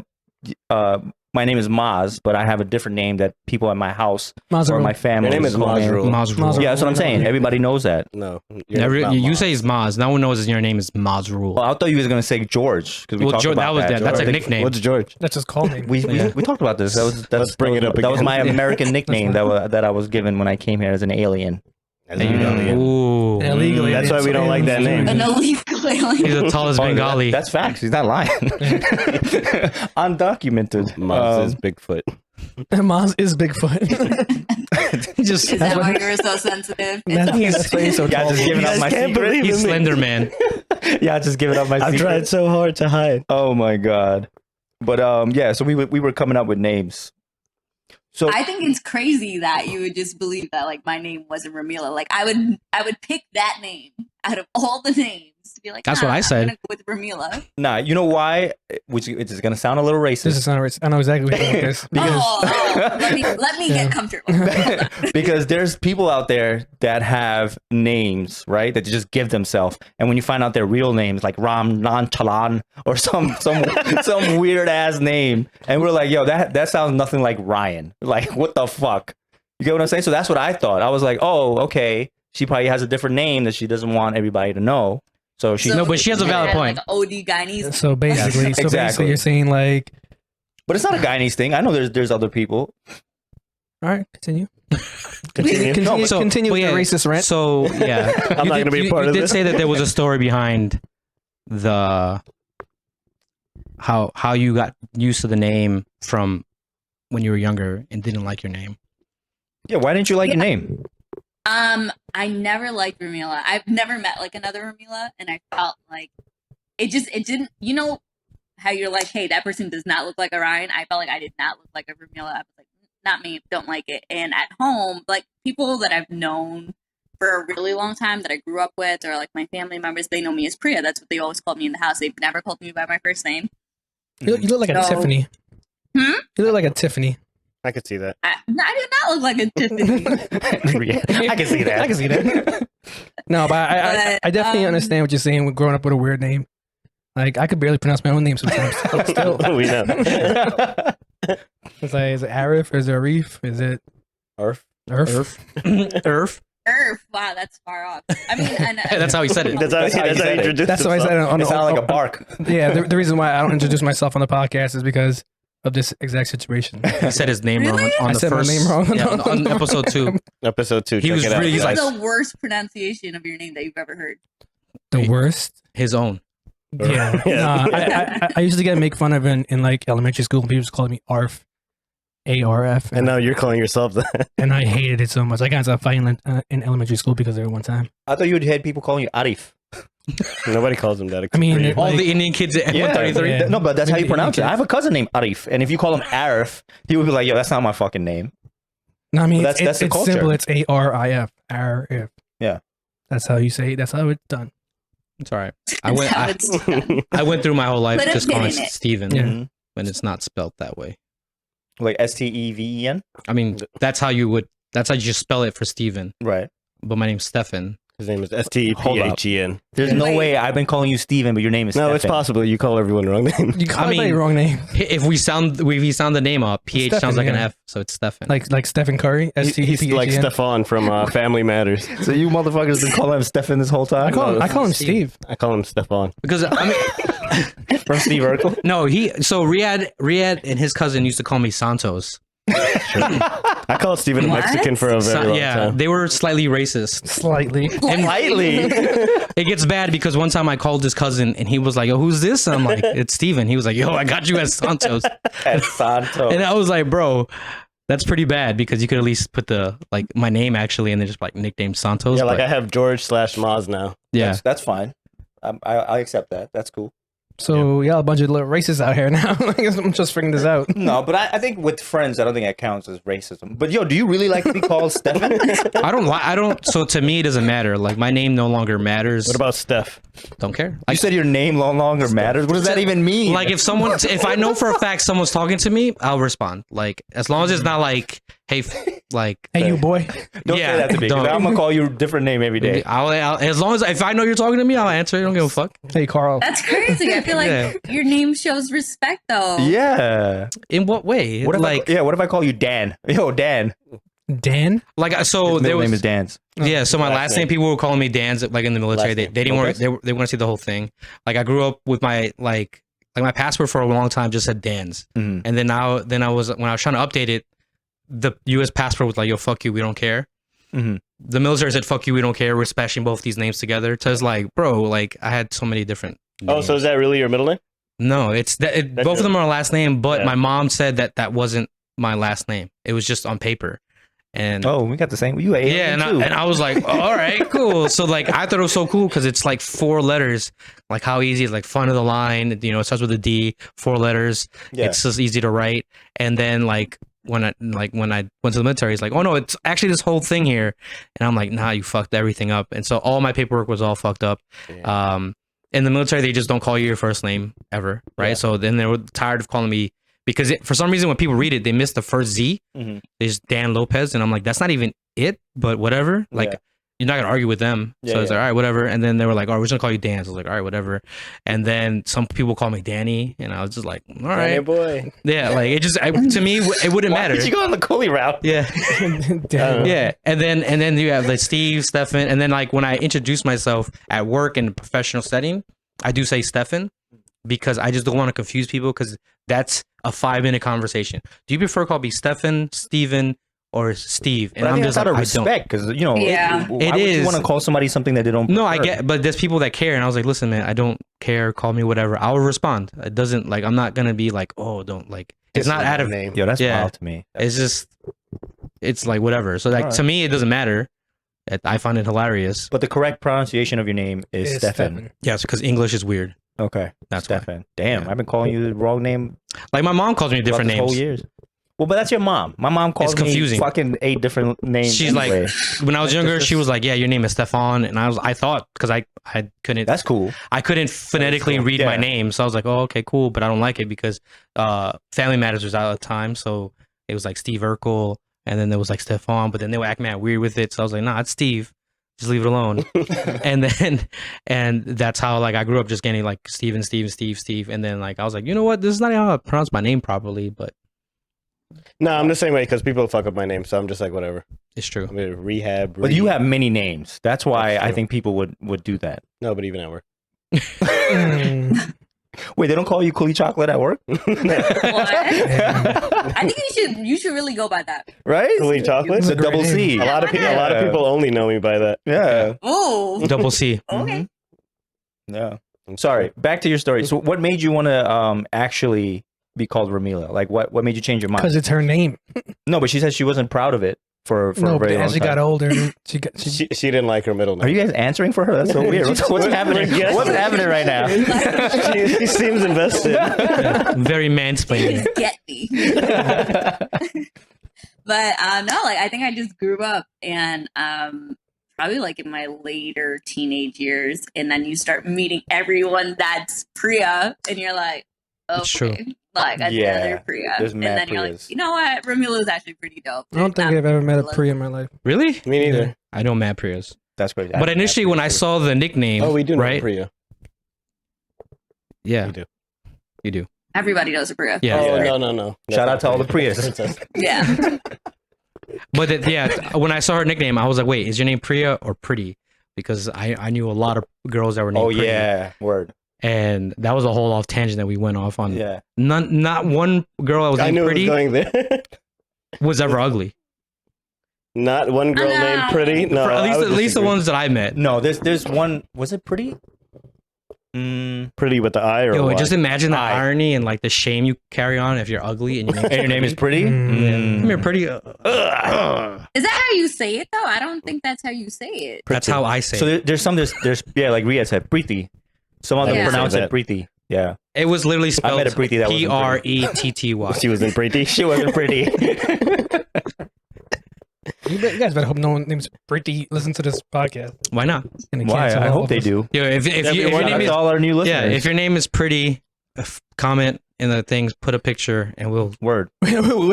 my name is Maz, but I have a different name that people at my house or Mazarul. my family. Your name is Mazrul. Mazrul. Yeah, that's what I'm saying. Everybody knows that. No. You say it's Maz. No one knows your name is Mazrul. Well, I thought you was gonna say George because we Well, talked George- about that was that. that. That's a George. nickname. What's George? That's his call name. We Yeah. talked about this. Let's bring it up That was again. my American nickname that I was given when I came here as an alien. Ooh. Illegally. That's why we don't like that name. An illegal alien. He's the tallest Bengali. That's facts. He's not lying. Undocumented. Maz is Bigfoot. Maz is Bigfoot. just Is that why you're so sensitive? That's why he's so Yeah, tall. just giving up my can't secret. believe he's me. Slender Man. Yeah, just giving up my I've secret. tried so hard to hide. Oh my god. But yeah, so we were coming up with names. So I think it's crazy that you would just believe that like my name wasn't Rameela. Like I would pick that name out of all the names to be like. That's what I said. I'm gonna go with Rameela. nah, you know why? Which it's gonna sound a little This is racist. not racist. I know exactly what you're this. Let me get comfortable. Because there's people out there that have names, right? That they just give themselves, and when you find out their real names, like Ram Nanchalan or some weird ass name, and we're like, yo, that sounds nothing like Ryan. Like, what the fuck? You get what I'm saying? So that's what I thought. I was like, oh, okay, she probably has a different name that she doesn't want everybody to know. So she, No, but she has a valid point. Like OD Guyanese. So basically, Exactly. you're saying like, but it's not a Guyanese thing. I know there's other people. all right, continue. Continue. Continue with well, the racist rant. So yeah, I'm not gonna be a part of You did this. say that there was a story behind the how you got used to the name from when you were younger and didn't like your name. Yeah, why didn't you like your name? I never liked Rameela. I've never met like another Rameela, and I felt like it didn't. You know how you're like, hey, that person does not look like a Ryan. I felt like I did not look like a Rameela. I was like, not me, don't like it. And at home, like people that I've known for a really long time that I grew up with, or like my family members, they know me as Priya. That's what they always called me in the house. They've never called me by my first name. You look like a So- Tiffany. Hmm? You look like a Tiffany. I could see that. I do not look like a Tiffany. I can see that. I can see that. No, but I definitely understand what you're saying with growing up with a weird name. Like I could barely pronounce my own name sometimes. But still, We know. it's like, is it Arif? Is it Arif? Is it Arf. Irf? Irf. Earth. Wow, that's far off. I mean, I know. That's how he said it. That's how you you said it. introduced That's what I yourself. said on It sounded like a bark. Yeah, the reason why I don't introduce myself on the podcast is because of this exact situation. He said his name wrong Really? on I the said my first name wrong. yeah, on episode 2. Episode 2. He check was it out, really- he's guys. What's the worst pronunciation of your name that you've ever heard? The worst. His own. Yeah. Yeah. Nah, I used to get make fun of in like elementary school. People just called me Arf, ARF, And now you're calling yourself that. and I hated it so much. I got into a fight in elementary school because of it one time. I thought you would had people calling you Arif. Nobody calls him that. I except mean, for you. it- All Like- the Indian kids at 133. Yeah. No, but that's how you Maybe pronounce it. kids. I have a cousin named Arif, and if you call him Arif, he would be like, "Yo, that's not my fucking name." No, I mean, Well, that's the it's culture. simple. It's ARIF. Arif. Yeah. That's how you say it. That's how it's done. It's all right. That's how it's done. I went through my whole life Put a just pin calling in it. Steven Yeah. Mhm. when it's not spelled that way. Like Steven. I mean, that's how you just spell it for Steven. Right. But my name's Stefan. His name is Stephen. There's no Wait. way I've been calling you Steven, but your name is No, it's Stefan. possible you call everyone the wrong name. You call I it by mean- your wrong name, If we sound the name up, PH Stefan, sounds like an yeah. F, so it's Stefan. like Stephen Curry. He's like STEPHEN. Stefan from Family Matters. So you motherfuckers been calling him Stefan this whole time? I call him Steve. I call him Stefan. because I mean, From Steve Urkel. no, Riyad and his cousin used to call me Santos. I called Steven a What? Mexican for a very long Yeah, time. they were slightly racist. Slightly. Slightly. It gets bad because one time I called his cousin and he was like, "Yo, who's this?" And I'm like, "It's Steven." He was like, "Yo, I got you as Santos." At Santo. And I was like, "Bro, that's pretty bad because you could at least put the like my name actually and then just like nickname Santos." Yeah, like but- I have George/Maz now. yeah. That's fine. I accept that. That's cool. So y'all a bunch of little racists out here now. I guess I'm just figuring this out. No, but I think with friends, I don't think that counts as racism. But yo, do you really like to be called Stefan? I don't. So to me, it doesn't matter. Like my name no longer matters. What about Steph? Don't care. You Like, said your name no longer matters. What does that even mean? like if I know for a fact someone's talking to me, I'll respond. Like as long as it's not like, hey, like Hey, you boy. don't yeah, say that to me. 'Cause don't. I'm gonna call you a different name every day. I'll as long as if I know you're talking to me, I'll answer. I don't give a fuck. Hey, Carl. That's crazy. I feel like Yeah. your name shows respect, though. Yeah. In what way? What if like what if I call you Dan? Yo, Dan. Dan. like so His there middle was name is Dan's. yeah. So my Last last name name. people were calling me Dan's like in the military. Last They name. didn't want Okay. they want to see the whole thing. Like I grew up with my like my passport for a long time just said Dan's, Mhm. and then when I was trying to update it, the U.S. passport was like, yo, fuck you, we don't care. Mhm. The military said, fuck you, we don't care. We're smashing both these names together. So it's like, bro, like I had so many different. Oh, names. so is that really your middle name? No, it's that That's both of your- them are last name, but Yeah. my mom said that wasn't my last name. It was just on paper. And Oh, we got the same. You ate yeah, and I was like, oh, all right, cool. So like I thought it was so cool because it's like 4 letters, like how easy it's like front of the line, you know, it starts with a D, 4 letters. Yeah. It's just easy to write. And then like when I went to the military, it's like, oh no, it's actually this whole thing here. And I'm like, nah, you fucked everything up. And so all my paperwork was all fucked up. In the military, they just don't call you your first name ever, right? Yeah. So then they were tired of calling me because for some reason when people read it, they miss the first Z. Mhm. They just Dan Lopez, and I'm like, that's not even it. But whatever, like Yeah. you're not gonna argue with them. Yeah, So it's yeah. like, all right, whatever. And then they were like, oh, we're just gonna call you Dan. So I was like, all right, whatever. And then some people call me Danny, and I was just like, all Hey, right, boy. yeah, like it just to me it wouldn't Why matter. did you go on the Cooley route? Yeah. Dan. Yeah, and then you have like Steve, Stefan, and then like when I introduce myself at work in a professional setting, I do say Stefan because I just don't want to confuse people because that's a 5-minute conversation. Do you prefer call me Stefan, Steven, or Steve? And But I think that's out of I don't. respect because you know Yeah. why It would you is. want to call somebody something that they don't. No, I prefer? get, but there's people that care, and I was like, listen, man, I don't care. Call me whatever. I will respond. It doesn't like I'm not gonna be like, oh, don't like. It's not out of. name. Yo, that's Yeah. wild to me. It's just, it's like whatever. So like Alright. to me, it doesn't matter. I find it hilarious. But the correct pronunciation of your name is It's Stefan. Yes, because English is weird. Okay, That's why. Stefan. Damn, Yeah. I've been calling you the wrong name Like my mom calls me different throughout this names. whole years. Well, but that's your mom. My mom calls me confusing. fucking 8 different names. She's anyway. like, when I was younger, she was like, "Yeah, your name is Stefan," and I thought because I couldn't that's cool. I couldn't phonetically cool. read Yeah. my name, so I was like, "Oh, okay, cool," but I don't like it because Family Matters was out at the time, so it was like Steve Urkel, and then there was like Stefan, but then they were acting mad weird with it, so I was like, "Nah, it's Steve, just leave it alone." and that's how like I grew up just getting like Steven, Steve, and then like I was like, you know what, this is not how I pronounce my name properly, but No, I'm the same way because people fuck up my name, so I'm just like whatever. it's true. I'm gonna rehab. But you have many names. That's why That's I true. think people would do that. no, but even at work. Mm. Wait, Wait, they don't call you Coolie Chocolate at work? What? I think you should really go by that. Right? Coolie Chocolate? It's a double C. A lot of people only know me by that. Yeah. Oh, Double C. okay. Yeah. Sorry. Back to your story. So, what made you want to actually be called Rameela? Like, what made you change your mind? Because it's her name. No, but she said she wasn't proud of it for No, a but very long as she time. got older, she She didn't like her middle name. Are you guys answering for her? That's so weird. What's happening? Yes. What's happening right now? she seems invested. Very mansplaining. Just get me. But no, like I think I just grew up and probably like in my later teenage years, and then you start meeting everyone that's Priya, and you're like, It's true. okay, like Yeah, another Priya, there's and mad then you're like, Priyas. you know what, Rameela is actually pretty dope. I don't think I've ever met a Priya in my life. Really? Me neither. I know Mad Priyas. That's crazy. But initially, when I saw the nickname, Oh, we do know right? Priya. Yeah, We do. you do. Everybody knows a Priya. Yeah. Oh, Yeah. no. Shout out to all the Prius. Princess. Yeah. But when I saw her nickname, I was like, wait, is your name Priya or Pretty? Because I knew a lot of girls that were named Oh Pretty. yeah, word. And that was a whole off tangent that we went off on. Yeah. Not one girl that was I named knew Pretty it was going there. was ever ugly. Not one girl No. named Pretty. No, For I would at least the disagree. ones that I met. No, there's one. Was it Pretty? Pretty with the eye or Yo, what? just imagine the Aye. irony and like the shame you carry on if you're ugly and And your name is Pretty. Come here, Pretty. Is that how you say it though? I don't think that's how you say it. That's how I say So it. there's yeah, like Riyad said, Preeti. Some of them Yeah. pronounce Say it Preeti. Yeah. It was literally spelled met a Preeti that wasn't pretty. Pretty. She was in Pretty. She wasn't pretty. You guys better hope no one names Pretty listen to this podcast. Why not? It's gonna Why? cancel I all hope of they us. do. Yo, if your Everyone- name That's is all our new listeners. yeah, if your name is Pretty, comment in the things, put a picture, and we'll. Word. and we'll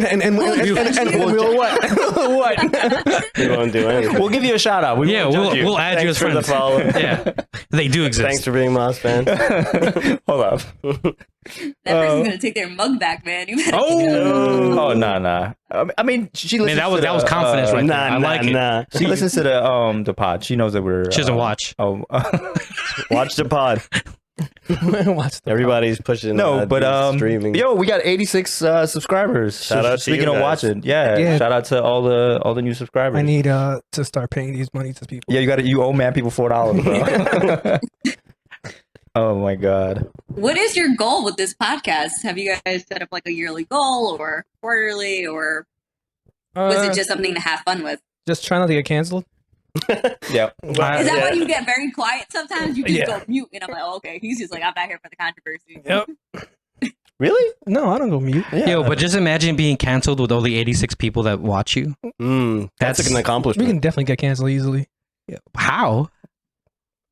what? What? We won't do anything. We'll give you a shout out. We Yeah, won't judge you. we'll add you as Thanks for the friends. follow. Yeah, they do exist. Thanks for being Moss fan. Hold up. That person's gonna take their mug back, man. You better Oh, nah. I mean, she listens Man, that to was the, confidence right there. Nah, I like it. nah. She listens to the pod. She knows that we're. She doesn't watch. Oh, Watch the pod. Watch the Everybody's pushing. no, but streaming. yo, we got 86 subscribers. Shout out to speaking you of guys. watching, yeah, Yeah. shout out to all the new subscribers. I need to start paying these money to people. Yeah, you owe mad people $4, bro. Oh my god. What is your goal with this podcast? Have you guys set up like a yearly goal or quarterly, or was it just something to have fun with? just trying not to get canceled? Yeah. Is that Yeah. why you get very quiet sometimes? You just Yeah. go mute, and I'm like, oh, okay, he's just like, I'm not here for the controversy. Yep. Really? No, I don't go mute. Yeah. Yo, but just imagine being canceled with only 86 people that watch you. That's an We accomplishment. can definitely get canceled easily. How?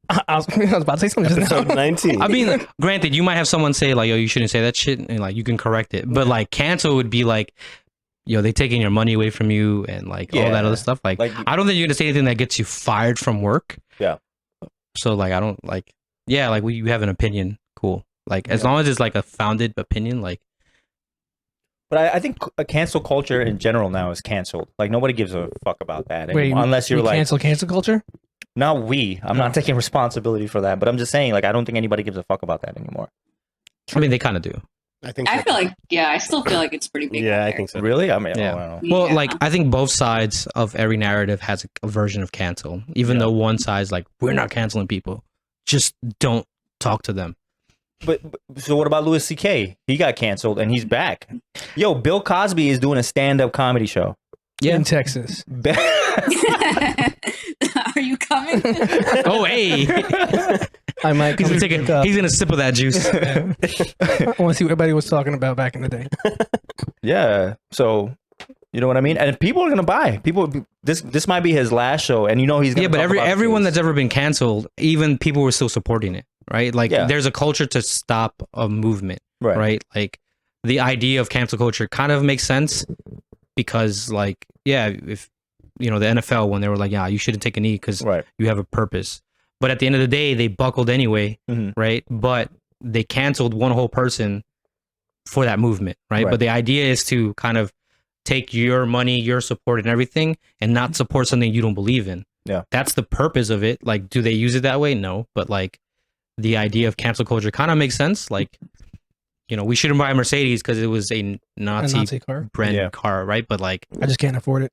I was about to say something just Episode now. 19. I mean, granted, you might have someone say like, "Yo, you shouldn't say that shit," and like you can correct it. But like, cancel would be like, "Yo, they taking your money away from you," and like all that Yeah. other stuff. Like, Like- I don't think you're gonna say anything that gets you fired from work. Yeah. So like, I don't like. Yeah, like you have an opinion. Cool. Like as Yeah. long as it's like a founded opinion, like But I think a cancel culture in general now is canceled. Like nobody gives a fuck about that Wait, anymore, unless you're we like, cancel culture? not we. I'm not taking responsibility for that, but I'm just saying, like, I don't think anybody gives a fuck about that anymore. I mean, they kind of do. I think. I so. feel like, yeah, I still feel like it's pretty big. Yeah, out I there. think so. Really? I mean, Yeah. I don't know. Well, Yeah. like I think both sides of every narrative has a version of cancel. Even Yeah. though one side's like, we're not canceling people, just don't talk to them. But so what about Louis C.K.? He got canceled and he's back. Yo, Bill Cosby is doing a stand-up comedy show. In Texas. Are you coming? Oh, hey, I might he's come gonna take pick a, up. he's gonna sip of that juice. I want to see what everybody was talking about back in the day. Yeah. So you know what I mean? And people are gonna buy. People, this might be his last show, and you know he's gonna Yeah, but talk about everyone this. that's ever been canceled, even people were still supporting it, right? Like Yeah. there's a culture to stop a movement, right. right? Like the idea of cancel culture kind of makes sense because, like, yeah, if you know the NFL when they were like, yeah, you shouldn't take a knee because Right. you have a purpose. But at the end of the day, they buckled anyway, Mhm. right? But they canceled one whole person for that movement, right? Right. But the idea is to kind of take your money, your support, and everything, and not support something you don't believe in. Yeah. That's the purpose of it. Like, do they use it that way? No. But like, the idea of cancel culture kind of makes sense. Like, we shouldn't buy a Mercedes because it was a Nazi, Nazi car. brand car, right? But like, I just can't afford it.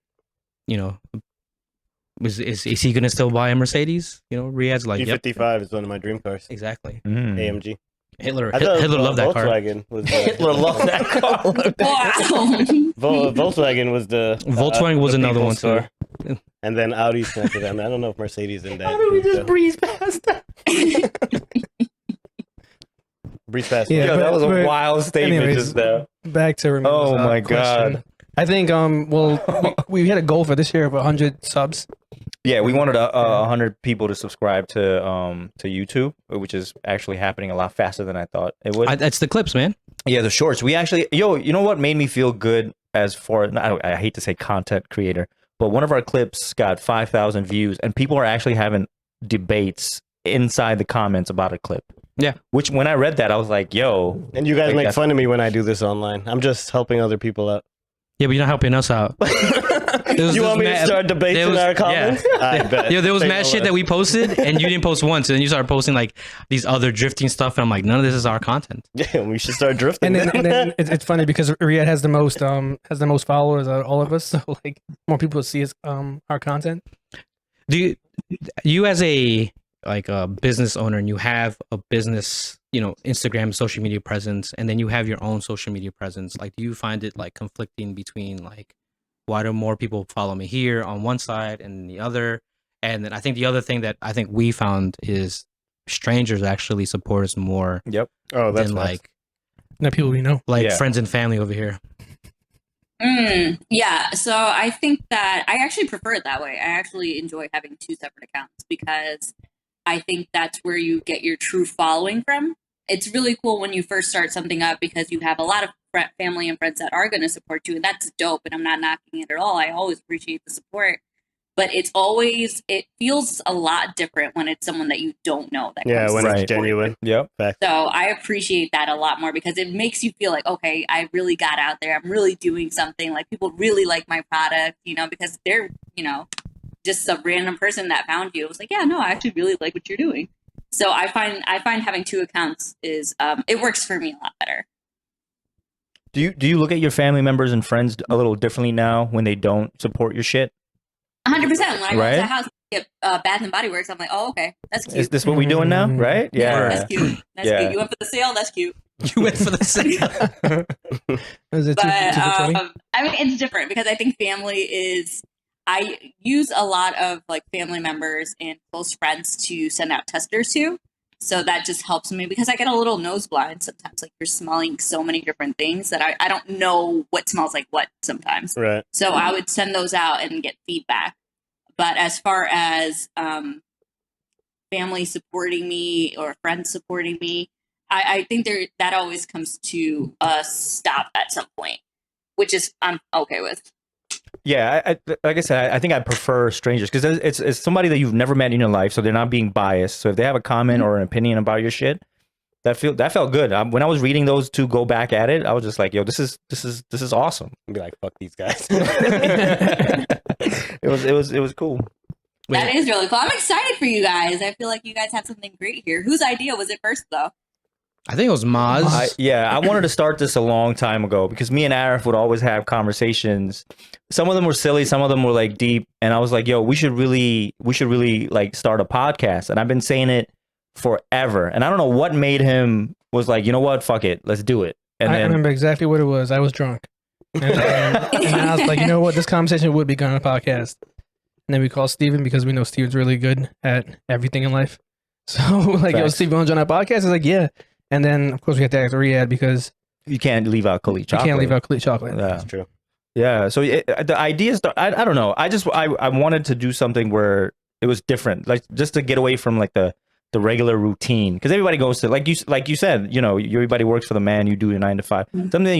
is he gonna still buy a Mercedes? Riyad's like, yep, E55 is one of my dream cars. exactly. AMG. Hitler I thought loved that car. Volkswagen was Hitler loved that car. Wow. Volkswagen was the Volkswagen was the another people's one, store. And then Audi's connected. I don't know if Mercedes in that. How did we group, just though. breeze past that? Breeze past? Yeah, Yeah, that was a but wild statement anyways, just there. Back to Rameela's, Oh my question. God. I think we had a goal for this year of 100 subs. Yeah, we wanted 100 people to subscribe to YouTube, which is actually happening a lot faster than I thought it would. That's the clips, man. Yeah, the shorts. We actually, you know what made me feel good as far, I hate to say content creator, but one of our clips got 5,000 views, and people are actually having debates inside the comments about a clip. Yeah. Which, when I read that, I was like, yo. And you guys Like make that's- fun of me when I do this online. I'm just helping other people out. Yeah, but you're not helping us out. You want me to start debates in our comments? I bet. Yeah, there was Say mad no shit less. that we posted, and you didn't post once, and then you started posting like these other drifting stuff, and I'm like, none of this is our content. Yeah, we should start drifting. And then it's funny because Riyad has the most followers out of all of us, so like more people see his our content. Do you as a business owner, and you have a business, Instagram, social media presence, and then you have your own social media presence, like, do you find it like conflicting between like, why do more people follow me here on one side and the other? And then I think the other thing that I think we found is strangers actually support us more Yep. Oh, that's than nice. Not people we know. Yeah. friends and family over here. Yeah, so I think that I actually prefer it that way. I actually enjoy having two separate accounts because I think that's where you get your true following from. It's really cool when you first start something up because you have a lot of family and friends that are going to support you, and that's dope, and I'm not knocking it at all. I always appreciate the support, but it feels a lot different when it's someone that you don't know. That Yeah, comes when to Right. it's support you. genuine. Yep. So I appreciate that a lot more because it makes you feel like, okay, I really got out there. I'm really doing something. Like people really like my product, because they're, just a random person that found you. It was like, yeah, no, I actually really like what you're doing. So I find having two accounts is it works for me a lot better. Do you look at your family members and friends a little differently now when they don't support your shit? 100%. When I go Right? to the house, get Bath and Body Works, I'm like, oh, okay, that's cute. Is this what we doing now? Right? Yeah. That's cute. That's Yeah. cute. You went for the sale. That's cute. You went for the same. Is it But two for 20? it's different because I think family is. I use a lot of like family members and close friends to send out testers to. So that just helps me because I get a little nose blind sometimes. Like you're smelling so many different things that I don't know what smells like what sometimes. Right. So I would send those out and get feedback. But as far as family supporting me or friends supporting me, I think that always comes to a stop at some point, which is I'm okay with. Yeah, I like I said, I think I prefer strangers because it's somebody that you've never met in your life, so they're not being biased. So if they have a comment or an opinion about your shit, that felt good. When I was reading those to go back at it, I was just like, yo, this is awesome. Be like, fuck these guys. It was cool. That is really cool. I'm excited for you guys. I feel like you guys have something great here. Whose idea was it first, though? I think it was Maz. I wanted to start this a long time ago because me and Arif would always have conversations. Some of them were silly, some of them were like deep, and I was like, "Yo, we should really like start a podcast." And I've been saying it forever, and I don't know what made him was like, "You know what? Fuck it, let's do it." And I then remember exactly what it was. I was drunk, and I was like, you know what? This conversation would be good on a podcast. And then we called Steven because we know Steven's really good at everything in life. So like, yo, Facts. Steven, want to join our podcast? He's like, yeah. And then, of course, we had to ask Riyad because you can't leave out Khalid you chocolate. can't leave out Khalid chocolate. Yeah. That's true. Yeah, so the idea I don't know. I wanted to do something where it was different, like just to get away from like the regular routine, because everybody goes to like you said, everybody works for the man. You do your 9 to 5, something that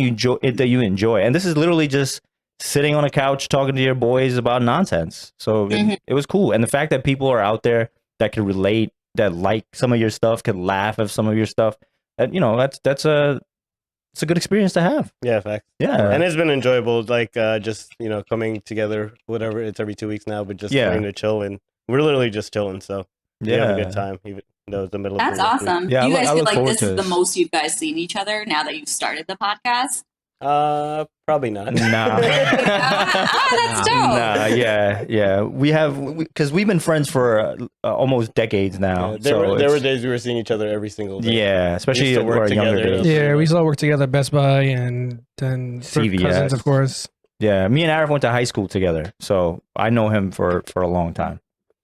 you enjoy, and this is literally just sitting on a couch talking to your boys about nonsense. So it was cool, and the fact that people are out there that can relate, that like some of your stuff, can laugh at some of your stuff, it's a good experience to have. Yeah, facts. Yeah, And it's been enjoyable, like just coming together, whatever. It's every 2 weeks now, but just Yeah. coming to chill, and we're literally just chilling. So we have a good time. Even That was the middle That's of the awesome. Yeah, Do you I guys look feel like forward this to is the this. most you guys seen each other now that you've started the podcast? Probably not. Nah. That's dope. Nah, yeah. We have because we've been friends for almost decades now. Yeah, there were days we were seeing each other every single day. Yeah, especially used to in work our younger together. days. Yeah, we used to all work together at Best Buy and then CVS. cousins, of course. Yeah, me and Arif went to high school together, so I know him for a long time.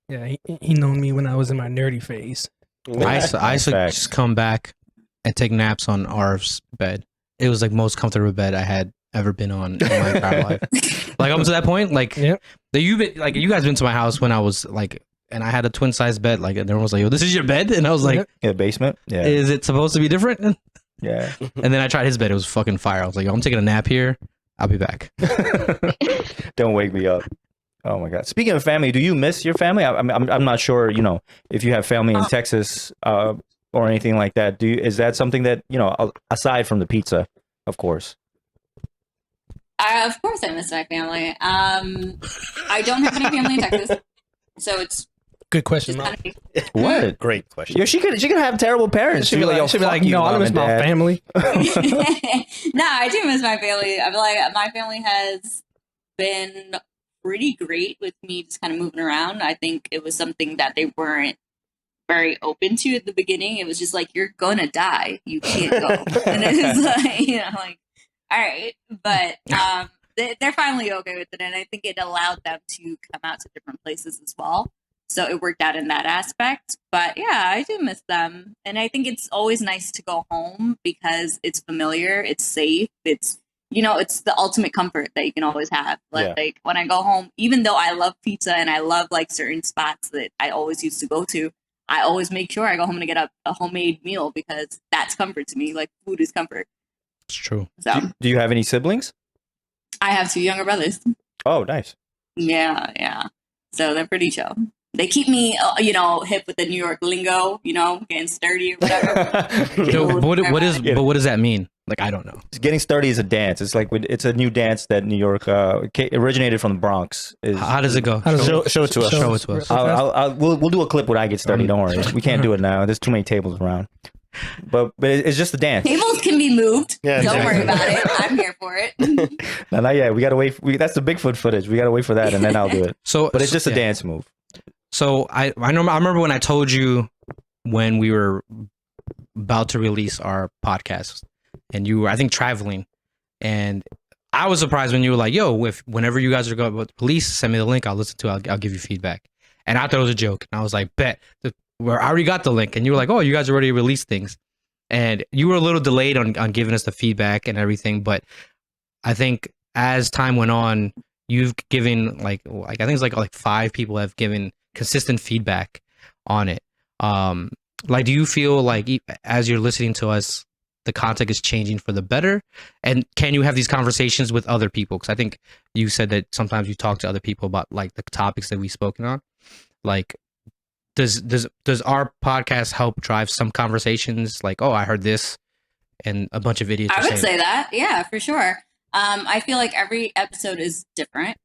Yeah, he known me when I was in my nerdy phase. I used to Facts. just come back and take naps on Arif's bed. It was like most comfortable bed I had ever been on in my entire life. Like up to that point, like Yep. you guys been to my house when I was like, and I had a twin size bed. Like, and everyone was like, "Yo, this is your bed," and I was like, Yep. Yeah, basement. Yeah, "Is it supposed to be different?" yeah. And then I tried his bed. It was fucking fire. I was like, "Yo, I'm taking a nap here. I'll be back." Don't wake me up. Oh my god. Speaking of family, do you miss your family? I'm not sure. You know, if you have family in Texas or anything like that. Is that something that aside from the pizza, of course? Of course, I miss my family. I don't have any family in Texas, so it's Good question, just Mom. kind of What? Great question. Yeah, she could have terrible parents. She'd be like, "Yo, no, I mom miss and my dad." family. No, I do miss my family. I feel like my family has been pretty great with me just kind of moving around. I think it was something that they weren't very open to at the beginning. It was just like, you're gonna die. You can't go. And it was like, like, all right. But they're finally okay with it. And I think it allowed them to come out to different places as well. So it worked out in that aspect. But yeah, I do miss them. And I think it's always nice to go home because it's familiar, it's safe, it's the ultimate comfort that you can always have. Like when I go home, even though I love pizza and I love like certain spots that I always used to go to, I always make sure I go home and get a homemade meal because that's comfort to me. Like food is comfort. It's true. So Do you have any siblings? I have 2 younger brothers. Oh, nice. Yeah. So they're pretty chill. They keep me, hip with the New York lingo, getting sturdy or whatever. Yo, but what does that mean? Like, I don't know. Getting sturdy is a dance. It's like it's a new dance that New York originated from the Bronx. How does it go? How does Show it to us. Show it to us. We'll do a clip when I get sturdy. Don't worry, we can't do it now. There's too many tables around. But it's just a dance. Tables can be moved. Yeah, Don't worry exactly. about it. I'm here for it. No, not yet. We gotta wait. That's the Bigfoot footage. We gotta wait for that, and then I'll do it. But it's just a dance move. So I remember when I told you when we were about to release our podcast, and you were, I think, traveling, and I was surprised when you were like, "Yo, whenever you guys are going with police, send me the link. I'll listen to it. I'll give you feedback." And I thought it was a joke, and I was like, "Bet." Where I already got the link, and you were like, "Oh, you guys already released things," and you were a little delayed on giving us the feedback and everything. But I think as time went on, you've given like I think it's like 5 people have given consistent feedback on it. Like, do you feel like as you're listening to us, the content is changing for the better? And can you have these conversations with other people? Because I think you said that sometimes you talk to other people about like the topics that we've spoken on. Like, does our podcast help drive some conversations? Like, oh, I heard this, and a bunch of idiots. I would say that. Yeah, for sure. I feel like every episode is different.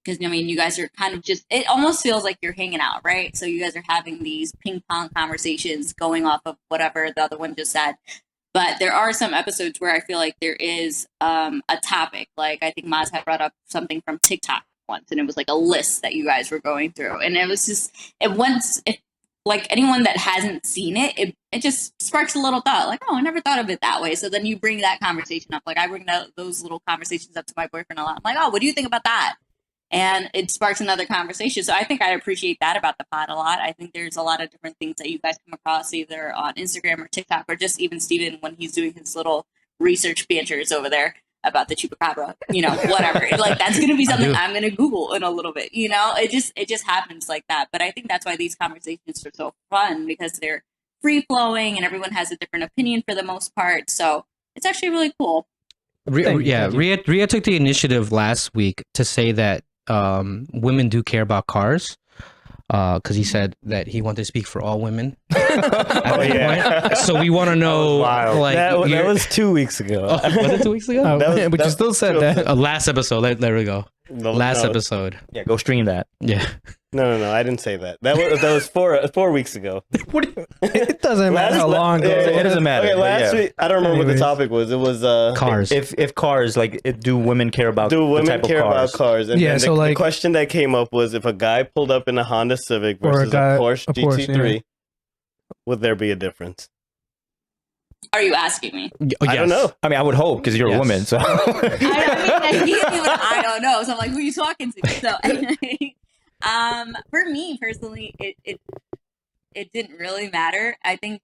Because you guys are kind of it almost feels like you're hanging out, right? So you guys are having these ping pong conversations going off of whatever the other one just said. But there are some episodes where I feel like there is a topic. Like I think Maz had brought up something from TikTok once, and it was like a list that you guys were going through. And it was just, like anyone that hasn't seen it just sparks a little thought, like, oh, I never thought of it that way. So then you bring that conversation up. Like I bring those little conversations up to my boyfriend a lot. I'm like, oh, what do you think about that? And it sparks another conversation. So I think I appreciate that about the pod a lot. I think there's a lot of different things that you guys come across either on Instagram or TikTok, or just even Steven when he's doing his little research banters over there about the chupacabra, whatever. Like that's going to be something I'm going to Google in a little bit, it just happens like that. But I think that's why these conversations are so fun, because they're free flowing and everyone has a different opinion for the most part. So it's actually really cool. Riyad took the initiative last week to say that women do care about cars, because he said that he wanted to speak for all women. So we want to know, like that was 2 weeks ago. Was it 2 weeks ago? But you still said that. Last episode. There we go. Episode. Yeah, go stream that. Yeah. No, I didn't say that. That was 4 weeks ago. It doesn't matter how long ago. It doesn't matter. Okay, but last yeah. week I don't remember what the Anyways. topic was. It was Cars. If cars like do women care about do the women type care of about cars? And Yeah, and so, the like- question that came up was if a guy pulled up in a Honda Civic Or a versus guy- a Porsche a Porsche, GT3, would there be a difference? Are you asking me? I don't know. I mean, I would hope because you're a Yes. woman. So I don't know. So I'm like, who are you talking to? So anyway, for me personally, it didn't really matter. I think,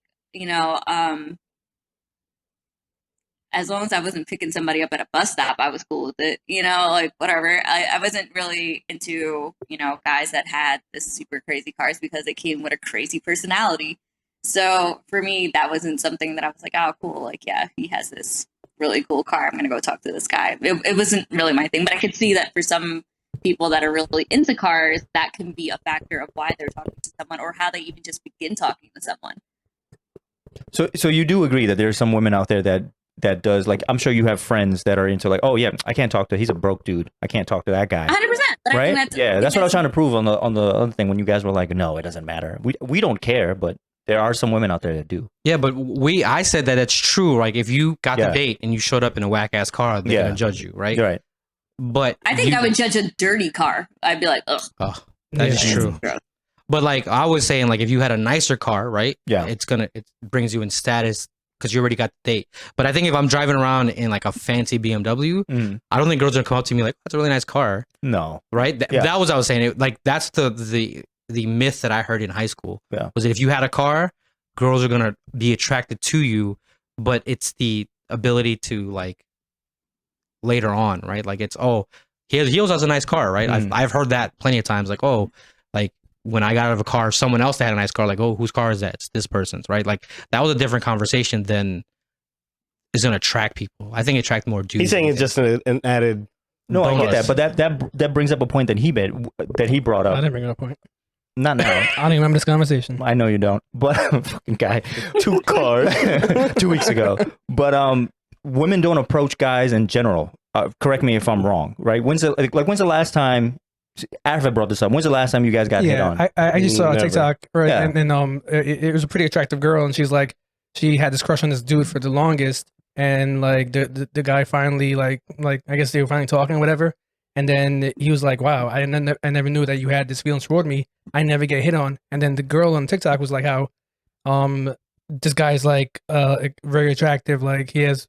as long as I wasn't picking somebody up at a bus stop, I was cool with it. Like whatever. I wasn't really into, guys that had this super crazy cars because it came with a crazy personality. So for me, that wasn't something that I was like, oh, cool. Like, yeah, he has this really cool car. I'm going to go talk to this guy. It wasn't really my thing, but I could see that for some people that are really into cars, that can be a factor of why they're talking to someone or how they even just begin talking to someone. So you do agree that there's some women out there that does, like, I'm sure you have friends that are into like, oh yeah, I can't talk to, he's a broke dude, I can't talk to that guy. 100%. But Right? I think That's what I was trying to prove on the other thing when you guys were like, no, it doesn't matter. We don't care, but there are some women out there that do. Yeah, but I said that it's true. Like if you got Yeah. the date and you showed up in a whack ass car, they're Yeah. gonna judge you, right? You're right. But I think I would judge a dirty car. I'd be like, ugh. Oh, that is Yeah. true. Gross. But like I was saying, like if you had a nicer car, right? Yeah. it brings you in status because you already got the date. But I think if I'm driving around in like a fancy BMW, I don't think girls are gonna come up to me like, "That's a really nice car," No. right? Yeah. That was what I was saying. Like that's the myth that I heard in high school. Yeah. Was that if you had a car, girls are gonna be attracted to you, but it's the ability to like later on, right? Like it's he also has a nice car, right? I've heard that plenty of times. Like like when I got out of a car, someone else that had a nice car, like whose car is that? It's this person's, right? Like that was a different conversation than is gonna attract people. I think it attract more dudes. He's saying it's just an added. No, I get bonus. that, but that brings up a point that he brought I up. didn't bring up a point. Not now. I don't even remember this conversation. I know you don't, but fucking guy, 2 cars 2 weeks ago. But women don't approach guys in general. Correct me if I'm wrong, right? When's the last time? Arif brought this up. When's the last time you guys got hit on? I just saw a Never. TikTok, right? Yeah. And it was a pretty attractive girl, and she's like, she had this crush on this dude for the longest, and like the guy finally like I guess they were finally talking, whatever. And then he was like, "Wow, I never knew that you had this feelings toward me. I never get hit on." And then the girl on TikTok was like, "How, this guy's like very attractive. Like he's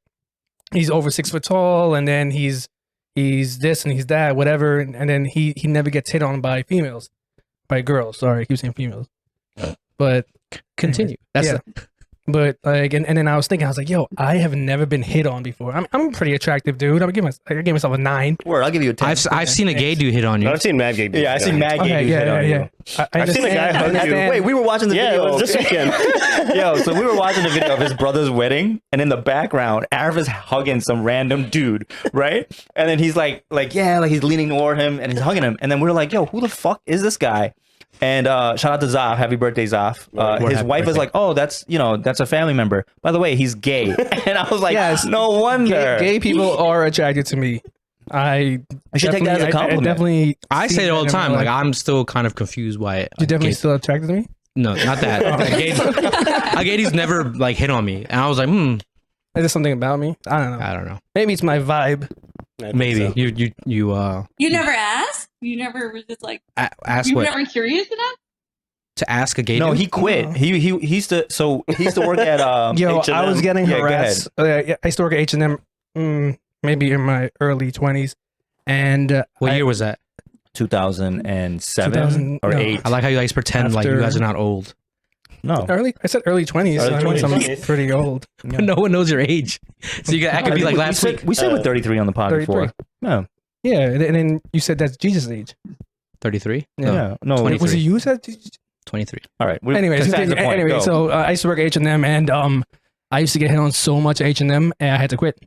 over 6 foot tall, and then he's this and he's that, whatever. And then he never gets hit on by girls. Sorry, I keep saying females. But continue. That's yeah. But like, and then I was thinking, I was like, yo, I have never been hit on before. I'm a pretty attractive dude. I give myself a 9. Word, I'll give you a 10. I've seen a gay dude hit on you. I've seen mad gay dudes. Yeah, I seen mad gay dudes hit on you. I've seen a guy hug you. Wait, we were watching the Yeah, video. it was this weekend. Yo, so we were watching the video of his brother's wedding, and in the background, Arif is hugging some random dude, right? And then he's like he's leaning toward him, and he's hugging him. And then we were like, yo, who the fuck is this guy? And shout out to Zaf, happy birthday, Zaf. His happy wife is birthday. like, oh, that's a family member. By the way, he's gay. And I was like, Yes. no wonder. Gay people are attracted to me. I should take that as a compliment. definitely. I see say it all the that in time. my Like life. I'm still kind of confused why. You definitely still attracted to me. No, not that. A gay dude's never like hit on me, and I was like, Is there something about me? I don't know. I don't know. Maybe it's my vibe. I think Maybe so. You never asked? You never were just like, ask you were what never curious enough? to ask a gay No, dude. he quit. No. He used to work at Yo, H&M. I was getting Yeah, go harassed. Yeah, I used to work at H&M, maybe in my early 20s, and What year was that? 2007 2000 or no. 8. I like how you guys pretend like you After- guys are not old. No. I said early 20s. Early so I mean, 20s. I'm pretty old. Yeah. No one knows your age, so you that could be like last week. We said we're 33 on the pod 33. before. No. Yeah, and then you said that's Jesus' age. 33. Yeah. No. 23. Was it you said? 23. All right. Anyways, besides the point, anyway, go. so I used to work at H&M, and I used to get hit on so much at H&M, and I had to quit.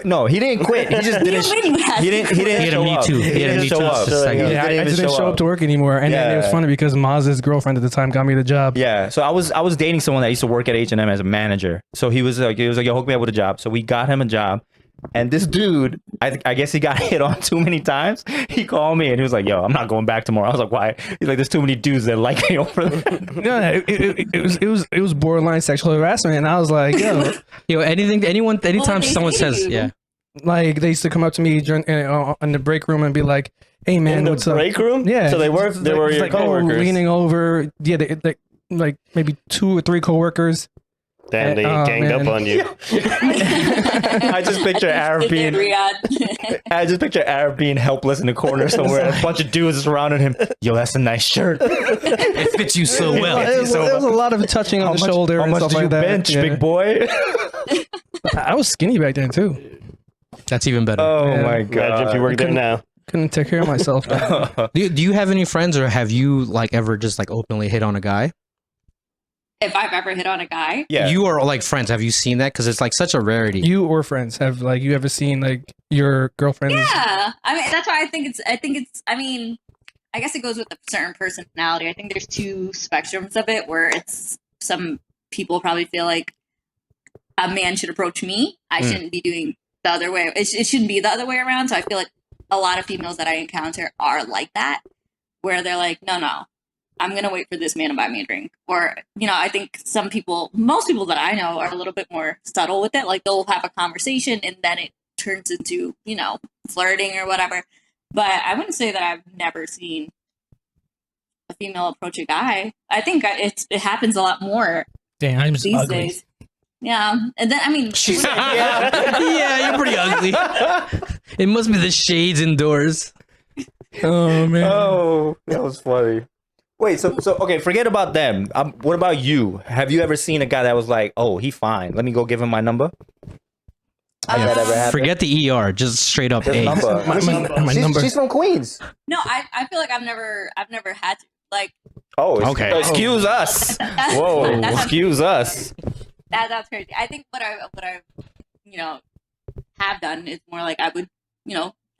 No, he didn't quit. He just didn't. When you had He didn't. He didn't He had a show Me up. Too. He He had a didn't Me show Too up. second. He Yeah, I didn't even didn't show up to work anymore, and then it was Yeah. funny because Maz's girlfriend at the time got me the job. Yeah, so I was dating someone that used to work at H&M as a manager. So he was like, yo, hook me up with a job. So we got him a job, And this dude, I guess he got hit on too many times. He called me and he was like, "Yo, I'm not going back tomorrow." I was like, "Why?" He's like, "There's too many dudes that like me over there." No, it was borderline sexual harassment, and I was like, yo, anytime they someone say to says, you? yeah, like they used to come up to me during in the break room and be like, "Hey man, In the what's break up?" room? Yeah, So they were it's your like, coworkers. leaning over. Yeah, like maybe 2 or 3 coworkers. Damn, they ganged up man. on you. I just picture Arif being, Riyad. I just picture Arif being helpless in the corner somewhere. A bunch of dudes surrounding him. Yo, that's a nice shirt. it fits you so well. It was a lot of touching on the shoulder How and much stuff do you like that. bench, Yeah. big boy? I was skinny back then too. That's even better. Oh Yeah. my god! Imagine if you work there now. Couldn't take care of myself. Do you have any friends, or have you like ever just like openly hit on a guy? If I've ever hit on a guy, Yeah. You are like friends. Have you seen that? Because it's like such a rarity. You or friends have like you ever seen like your girlfriends? yeah. I mean, that's why I think it's. I mean, I guess it goes with a certain personality. I think there's 2 spectrums of it, where it's some people probably feel like a man should approach me. I shouldn't be doing the other way. It shouldn't be the other way around. So I feel like a lot of females that I encounter are like that, where they're like, no, I'm going to wait for this man to buy me a drink. Or, I think most people that I know are a little bit more subtle with it. Like they'll have a conversation and then it turns into, flirting or whatever. But I wouldn't say that I've never seen a female approach a guy. I think it happens a lot more Damn, I'm just these ugly. days. Yeah. And then, I mean, Yeah, you're pretty ugly. It must be the shades indoors. Oh man. Oh, that was funny. Wait, so okay, forget about them. What about you? Have you ever seen a guy that was like, "Oh, he fine. Let me go give him my number." Has that ever happened? Forget the ER, just straight up His A. number. My number. She's from Queens. no, I feel like I've never had to, like, Oh, Okay. Excuse us. Whoa, that's- excuse us. that's crazy. I think what I have done is more like I would,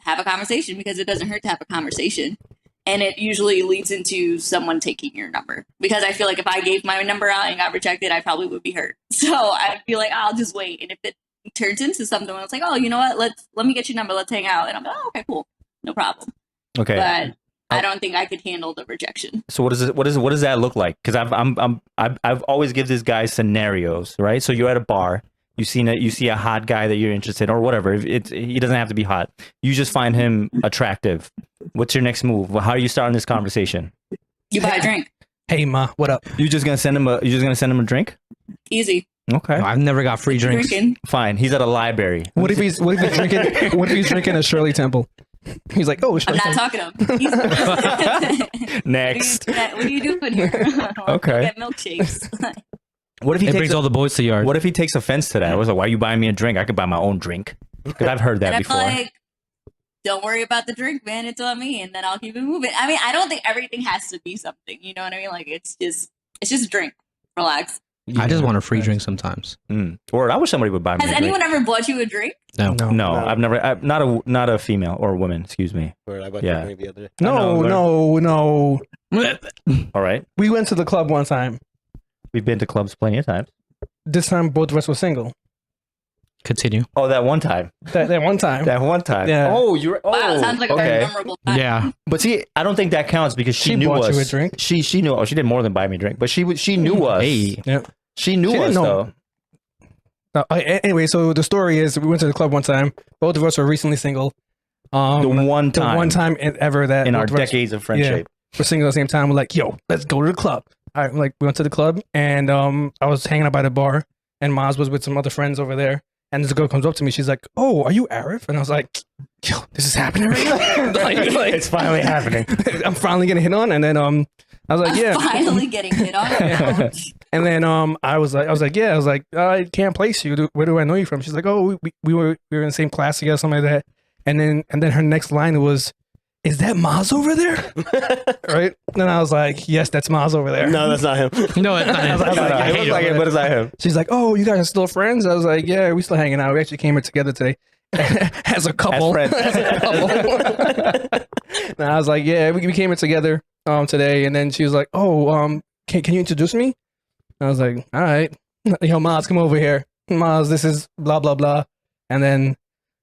have a conversation, because it doesn't hurt to have a conversation. And it usually leads into someone taking your number, because I feel like if I gave my number out and got rejected, I probably would be hurt. So I'd be like, I'll just wait. And if it turns into something where it's like, oh, you know what? Let me get your number. Let's hang out. And I'm like, oh, okay, cool. No problem. Okay. But I don't think I could handle the rejection. So what does that look like? Because I've always give this guy scenarios, right? So you're at a bar, you see a hot guy that you're interested in, or whatever. He doesn't have to be hot. You just find him attractive. What's your next move? How are you starting this conversation? You buy a drink. Hey ma, what up? You just gonna send him a drink? Easy. Okay, I've never got free drinks. Drinking. fine. He's at a library. What if he's drinking? What if he's drinking a Shirley Temple? He's like, oh, I'm Shirley not Temple. talking to him. Next. What are you doing here? Okay. Get milkshakes. What if he It takes brings all the boys to the yard. What if he takes offense to that? I was like, why are you buying me a drink? I could buy my own drink. Because I've heard that And I'm before. like, don't worry about the drink, man. It's on me, and then I'll keep it moving. I mean, I don't think everything has to be something. You know what I mean? Like, it's just a drink. Relax. I just want a free drink sometimes. Or I wish somebody would buy me Has a drink. anyone ever bought you a drink? No. No, I've never. Not a female or a woman. Excuse me. Where I bought Yeah. you a drink the other day. No. All right. We went to the club one time. We've been to clubs plenty of times. This time, both of us were single. Continue. Oh, that one time. That one time. That one time. Yeah. Oh, you're. Oh, Wow, it sounds like a very okay. memorable time. Yeah. But see, I don't think that counts because she knew bought us. you a drink. She knew. Oh, she did more than buy me a drink, but she knew us. Hey. She knew She us didn't know. though. Anyway, so the story is we went to the club one time. Both of us were recently single. The one The time. one time ever that in our both of us decades of friendship. were single at the same time. We're like, yo, let's go to the club. All right, we went to the club, and I was hanging out by the bar, and Maz was with some other friends over there. And this girl comes up to me. She's like, "Oh, are you Arif?" And I was like, "Yo, this is happening right now." like, It's finally happening. I'm finally getting hit on. And then I was like, "Yeah." Finally getting hit on. And then I was like, "Yeah." I was like, "I can't place you. Where do I know you from?" She's like, "Oh, we were in the same class together, something like that." And then her next line was, "Is that Maz over there?" Right? And I was like, "Yes, that's Maz over there." No, that's not him. No, it's not him. I was like, I it hate looks him. like it, but it's not him. She's like, "Oh, you guys are still friends?" I was like, "Yeah, we still hanging out. We actually came here together today as a couple." As friends. As a couple. And I was like, "Yeah, we came here together today." And then she was like, "Oh, can you introduce me?" I was like, "All right, yo, Maz, come over here. Maz, this is blah blah blah." And then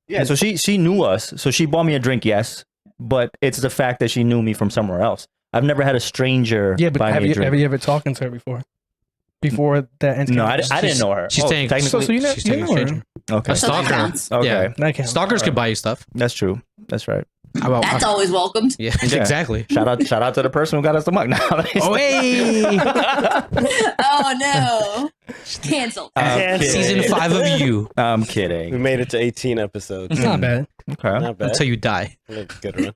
Yeah, so she knew us. So she bought me a drink, yes, but it's the fact that she knew me from somewhere else. I've never had a stranger Yeah, but buy me a drink. have you ever talked to her before? Before that encounter? No, I didn't know her. She's saying So you know, she's you taking know her. stranger. Okay, A So that stalker. counts. okay, Yeah. That counts. Stalkers could buy you stuff. that's true. That's right. That's always welcomed. Yeah, Yeah. exactly. Shout out to the person who got us the mug. Oh, hey! Oh no, canceled. I'm kidding. Season 5 of you I'm We kidding. made it to 18 episodes. It's not bad. Okay. Not bad. until you die. That's a good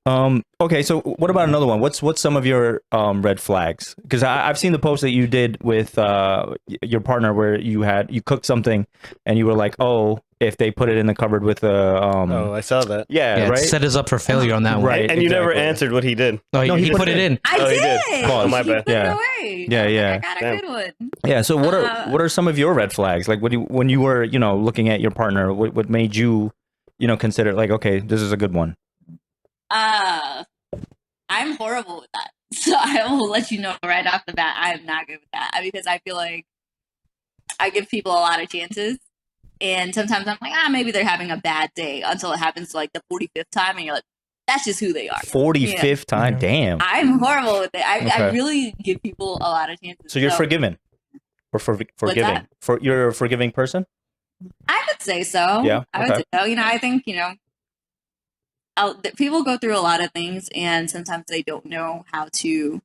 run. Okay, so what about another one? What's some of your red flags? Because I've seen the post that you did with your partner where you cooked something and you were like, oh, if they put it in the cupboard with Oh, I saw that. yeah, Yeah, right. set us up for failure on that one. Right. And you never exactly. answered what he did. No, No, he put it in. I Oh, he did. did. Pause. Oh, my He bad. put it Yeah. away. Yeah, yeah. I got a Damn. good one. Yeah. So what are some of your red flags? Like when you were looking at your partner, what made you consider like, okay, this is a good one. I'm horrible with that. So I will let you know right off the bat, I am not good with that because I feel like I give people a lot of chances. And sometimes I'm like, maybe they're having a bad day until it happens to like the 45th time. And you're like, that's just who they are. 45th time, Yeah. damn. I'm horrible with it. I Okay. really give people a lot of chances. So you're forgiven, or forgiving? that? You're a forgiving person. I would say so. Yeah, I would okay. say so. I think, people go through a lot of things and sometimes they don't know how to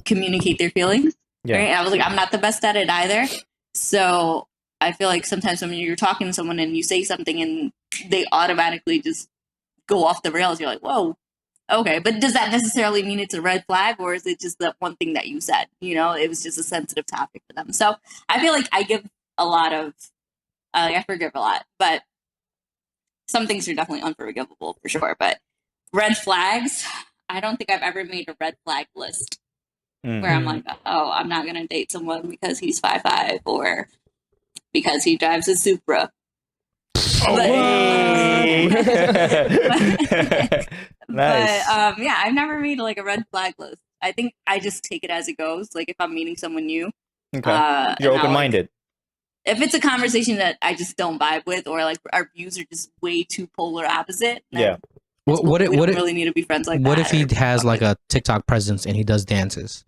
communicate their feelings. Yeah. Right? And I was like, I'm not the best at it either. So I feel like sometimes when you're talking to someone and you say something and they automatically just go off the rails, you're like, whoa, okay. But does that necessarily mean it's a red flag or is it just that one thing that you said? It was just a sensitive topic for them. So I feel like I give a lot of, I forgive a lot, but some things are definitely unforgivable for sure. But red flags, I don't think I've ever made a red flag list where I'm like, oh, I'm not going to date someone because he's 5'5" or because he drives a Supra. Hey. Nice. But yeah, I've never made like a red flag list. I think I just take it as it goes. Like if I'm meeting someone new, Okay. and You're I'll, open minded. if it's a conversation that I just don't vibe with, or like our views are just way too polar opposite, then Yeah. What we if don't really need to be friends like what that. if he has like a TikTok presence and he does dances?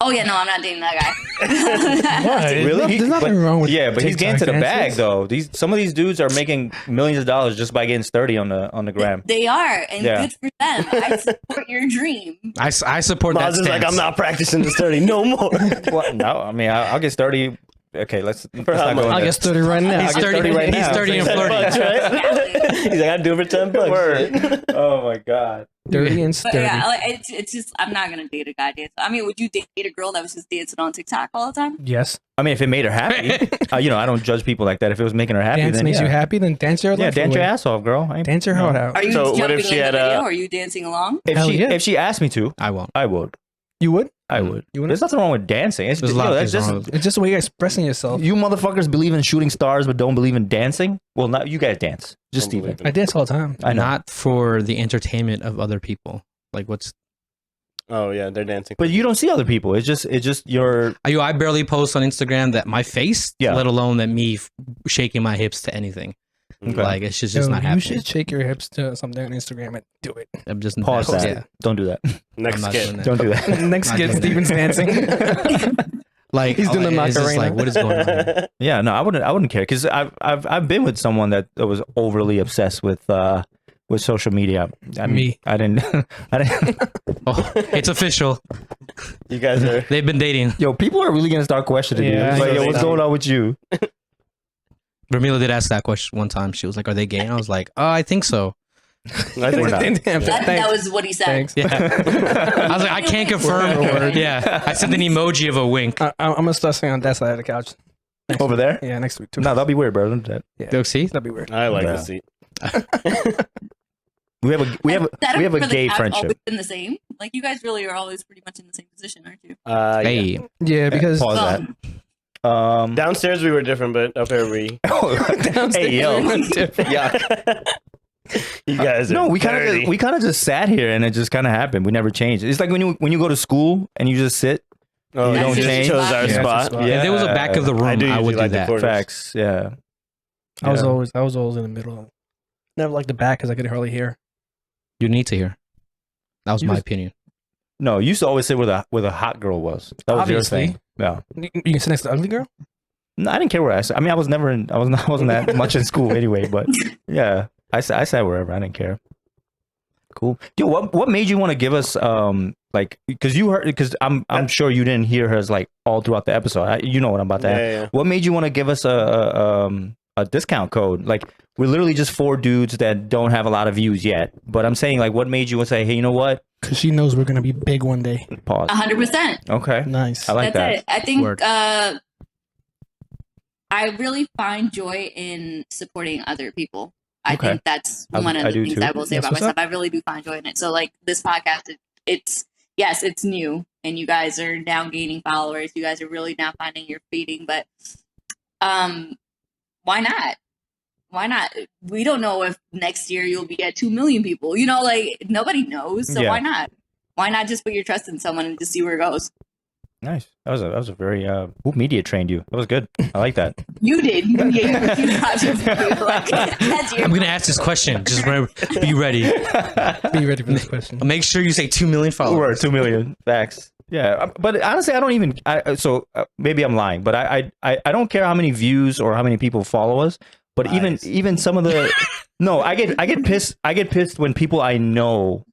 Oh yeah, no, I'm not dating that guy. Why? Really? There's nothing wrong with Yeah, but he's getting to the TikTok bag dances. though. Some of these dudes are making millions of dollars just by getting sturdy on the gram. They are, and Yeah. good for them. I support your dream. I support that Maz is like, stance. I'm not practicing this 30 no more. Well, no, I mean I'll get sturdy. Okay, let's not how go much? in I'll there. get 30 right now. He's I'll get 30 right he's now. 30 and 10 flirty. bucks, right? He's like, I'd do it for 10 bucks. Word. Oh my god. Dirty and But sturdy. yeah, like, it's just I'm not gonna date a guy dance. I mean, would you date a girl that was just dancing on TikTok all the time? Yes. I mean, if it made her happy, I don't judge people like that. If it was making her happy, Dance then makes yeah. you happy, then dance your Yeah, life dance your away. ass off, girl. I ain't- Dance your heart out. Are you So what jumping if she in had the video? a- Or are you dancing along? If Hell she yeah. if she asked me to, I won't. I would. You would? I would. You wouldn't? There's nothing wrong with dancing. It's There's a lot of that's things just wrong with It's just a way you're expressing yourself. you motherfuckers believe in shooting stars but don't believe in dancing. Well, not you guys dance. Just Don't Steven. believe in I dance all the time. I know. Not for the entertainment of other people. Like what's Oh, yeah, they're dancing. But you don't see other people. It's just your I barely post on Instagram that my face, Yeah. let alone that me shaking my hips to anything. Okay. Like it's just Yo, not you happening. should shake your hips to something on Instagram and do it. I'm just pause that. Yeah, Don't do that. Next I'm not skit. doing that. Don't do that. Next Not get doing Steven's dancing. Like He's doing the it's just Macarena. like what is going on? Here? Yeah, no, I wouldn't care because I've been with someone that was overly obsessed with social media. I mean, Me. I didn't. I didn't. Oh, it's official. You guys are. They've been dating. Yo, people are really gonna start questioning Yeah, you. It's I like, know yo, what's they going on with you? Rameela did ask that question one time. She was like, "Are they gay?" And I was like, "Oh, I think so." I think not. That was what he said. Thanks. Yeah. I was like, I can't confirm. Word for word. Yeah, I sent an emoji of a wink. I'm gonna start sitting on that side of the couch. Over there? Yeah, next week too. No, that'll be weird, bro. Don't do that. Yeah, Go see. that'd be weird. I like Yeah. the seat. We have a For the gay couch friendship. Always been the same. Like you guys really are always pretty much in the same position, aren't you? Yeah. Hey, Yeah, because Pause Um, that. Downstairs we were different, but up here we. Hey yo, Yeah. You guys are. no, we dirty. kind of just sat here and it just kind of happened. We never changed. It's like when you go to school and you just sit. Oh, you you don't just change. chose our Yeah, spot. it's a spot. if there was a back of the room, I do I would usually do like the that. corners. Facts. Yeah. I was Yeah. always in the middle. Never liked the back because I could hardly hear. You need to hear. That was You my just- opinion. No, you used to always say where the hot girl was. That was Obviously. your thing. Yeah. You can sit next to the ugly girl. No, I didn't care where I sat. I mean, I wasn't that much in school anyway. But yeah, I sat wherever. I didn't care. Cool. Yo, what made you want to give us like because I'm sure you didn't hear hers like all throughout the episode. You know what I'm about to ask. Yeah. What made you want to give us a discount code? Like we're literally just 4 dudes that don't have a lot of views yet. But I'm saying like, what made you want to say, hey, you know what? Because she knows we're gonna be big one day. Pause. 100%. Okay. Nice. I like That's that. it. I think Word. I really find joy in supporting other people. I Okay. think that's I one of the do things too. I will say That's about what's myself. I really do find joy in it. So like this podcast, it's new, and you guys are now gaining followers. You guys are really now finding your feeding, but why not? Why not? We don't know if next year you'll be at 2 million people. You know, like nobody knows. So Yeah. why not? Why not just put your trust in someone and just see where it goes? Nice. That was a very who media trained you? That was good. I like that. You did. You got your like, that's your I'm gonna ask this question. Just be ready. Be ready for this question. Make sure you say 2 million We're followers. 2 million facts. Yeah, but honestly, I don't even. Maybe I'm lying, but I don't care how many views or how many people follow us. But Lies. even some of the no, I get pissed. I get pissed when people I know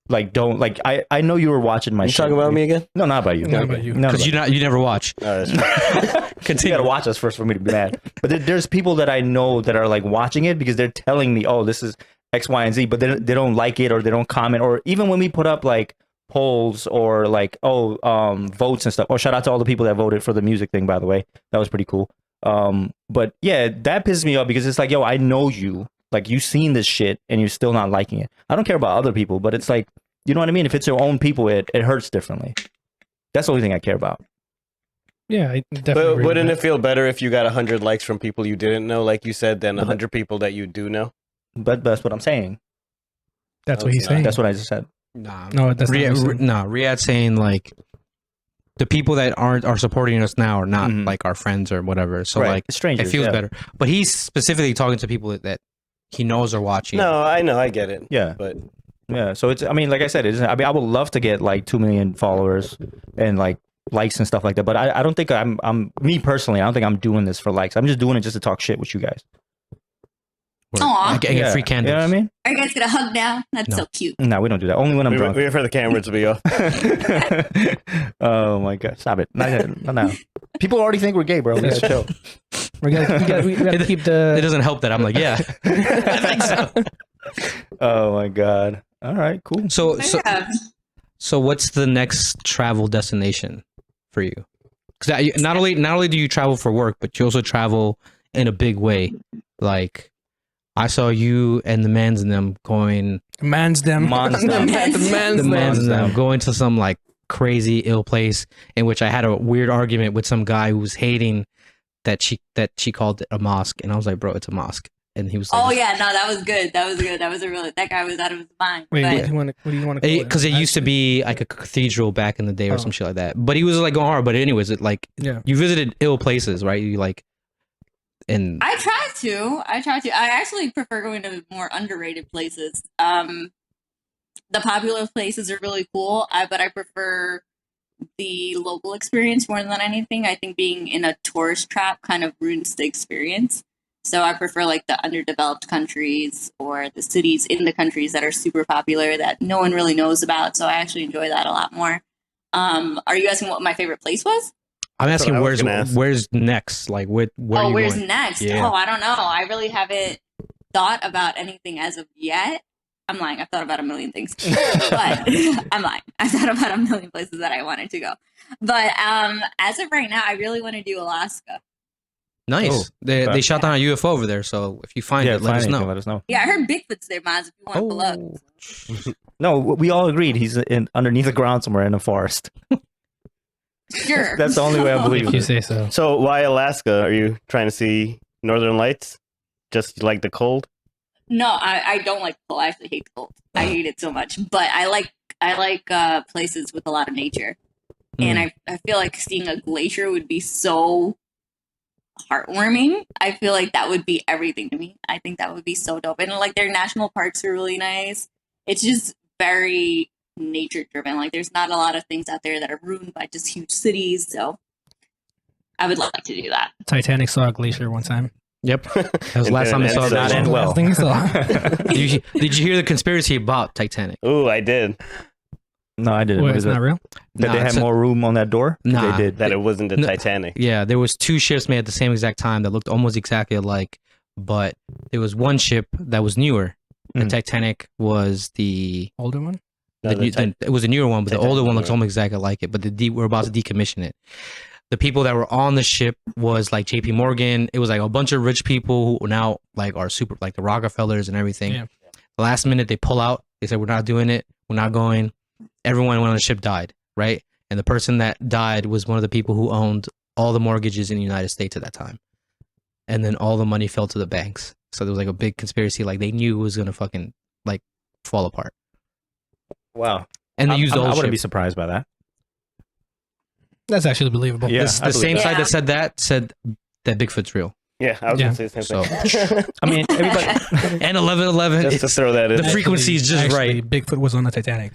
like don't like. I know you were watching my. You shit. talking about me again? No, not about you. Not about you. No, Because you never watch. Oh, that's you gotta watch us first for me to be mad. But there's people that I know that are like watching it because they're telling me, oh, this is X, Y, and Z, but they don't like it or they don't comment, or even when we put up like polls or like votes and stuff. Oh, shout out to all the people that voted for the music thing, by the way. That was pretty cool. But yeah, that pisses me off because it's like, yo, I know you. Like you've seen this shit and you're still not liking it. I don't care about other people, but it's like, you know what I mean? If it's your own people, it hurts differently. That's the only thing I care about. Yeah, I definitely. But agree with wouldn't that. it feel better if you got 100 likes from people you didn't know, like you said, than 100 people that you do know? But that's what I'm saying. That's what he's saying. That's what I just said. Nah. No, that's not what he's saying. Riyad's saying like the people that are supporting us now are not Mhm. like our friends or whatever. So Right. like Strangers, it feels yeah. better. But he's specifically talking to people that he knows are watching. No, I know, I get it. Yeah. But Yeah. So it's, I mean, like I said, I mean, I would love to get like 2 million followers and like likes and stuff like that. But I don't think I'm me personally, I don't think I'm doing this for likes. I'm just doing it just to talk shit with you guys. Aw. I get free candles. You know what I mean? Are you guys gonna hug now? That's No. so cute. No, we don't do that. Only when I'm we drunk. wait for the camera to be off. Oh my god! Stop it! Not now. People already think we're gay, bro. We gotta chill. We gotta keep It the. doesn't help that I'm like, yeah. I think so. Oh my god! All right, cool. Yeah. So what's the next travel destination for you? Because not only do you travel for work, but you also travel in a big way. Like I saw you and the mans in them going. Man's them. Mans them. The man's The them. mans in them them. going to some like crazy ill place in which I had a weird argument with some guy who was hating that she called it a mosque, and I was like, bro, it's a mosque, and he was like, Oh yeah, no, that was good. That was good. That was a real. That guy was out of his mind. Wait, but what do you want to call it? because it used to be like a cathedral back in the day or Oh. some shit like that. But he was like going hard. But anyways, it like Yeah. you visited ill places, right? You like, and I try to. I actually prefer going to more underrated places. The popular places are really cool, but I prefer the local experience more than anything. I think being in a tourist trap kind of ruins the experience. So I prefer like the underdeveloped countries or the cities in the countries that are super popular that no one really knows about. So I actually enjoy that a lot more. Are you asking what my favorite place was? I'm That's asking what I was gonna ask. where's next? Like where are you Where's going? next? Yeah. Oh, I don't know. I really haven't thought about anything as of yet. I'm lying. I've thought about a million things, but I'm lying. I've thought about a million places that I wanted to go. But as of right now, I really want to do Alaska. Nice. Oh, They okay. shot down a UFO over there. So if you find Yeah, it, let us know. Let us know. Yeah, I heard Bigfoot's there, Miles, if you want to pull up. Oh. No, we all agreed he's underneath the ground somewhere in a forest. Sure. That's the only way I believe If you it. say so. so why Alaska? Are you trying to see Northern Lights? Just like the cold? No, I don't like cold. I actually hate cold. I hate it so much. But I like places with a lot of nature. And I feel like seeing a glacier would be so heartwarming. I feel like that would be everything to me. I think that would be so dope. And like their national parks are really nice. It's just very nature driven. Like there's not a lot of things out there that are ruined by just huge cities. So I would like to do that. Titanic saw a glacier one time. Yep, that was the last time I saw And Not that. end well. Last thing I saw. Did you hear the conspiracy about Titanic? Ooh, I did. No, I didn't. Wait, What it's is not it? real? That they Nah, had so- more room on that door? Nah. They did. That it wasn't the No. Titanic. Yeah, there was 2 ships made at the same exact time that looked almost exactly alike, but there was one ship that was newer. The Mm. Titanic was the, Older one? No, it was a newer one, but the older Titanic, one looks yeah. almost exactly like it. But we're about to decommission it. The people that were on the ship was like J.P. Morgan. It was like a bunch of rich people who now like are super like the Rockefellers and everything. Yeah. The last minute they pull out. They said we're not doing it. We're not going. Everyone on the ship died, right? And the person that died was one of the people who owned all the mortgages in the United States at that time. And then all the money fell to the banks. So there was like a big conspiracy. Like they knew it was gonna fucking like fall apart. Wow. And they used the I whole wouldn't ship. be surprised by that. That's actually believable. Yeah. The I believe same that. side Yeah. that said that Bigfoot's real. Yeah, I was Yeah. gonna say the same thing. I mean, everybody. And 1111. Just to throw that in. The frequency is just Actually, right. Bigfoot was on the Titanic.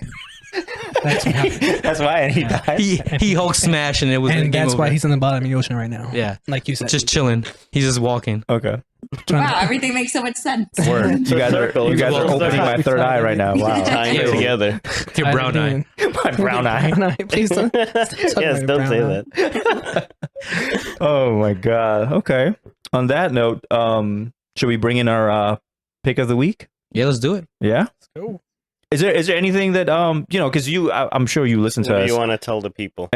That's what happened. That's why he died. He Hulk smash and it was And game that's why over. he's in the bottom of the ocean right now. Yeah, Like you said. just chilling. He's just walking. Okay. trying Wow, to- everything makes so much sense. Word. You guys are opening my third eye right now. Wow. Tying it together. Your I brown didn't eye. even- My brown eye. Please don't. Yes, about don't say brown that. Oh my god. Okay. On that note, should we bring in our pick of the week? Yeah, let's do it. Yeah. Go. Is there anything that because I'm sure you listen to What do us you want to tell the people?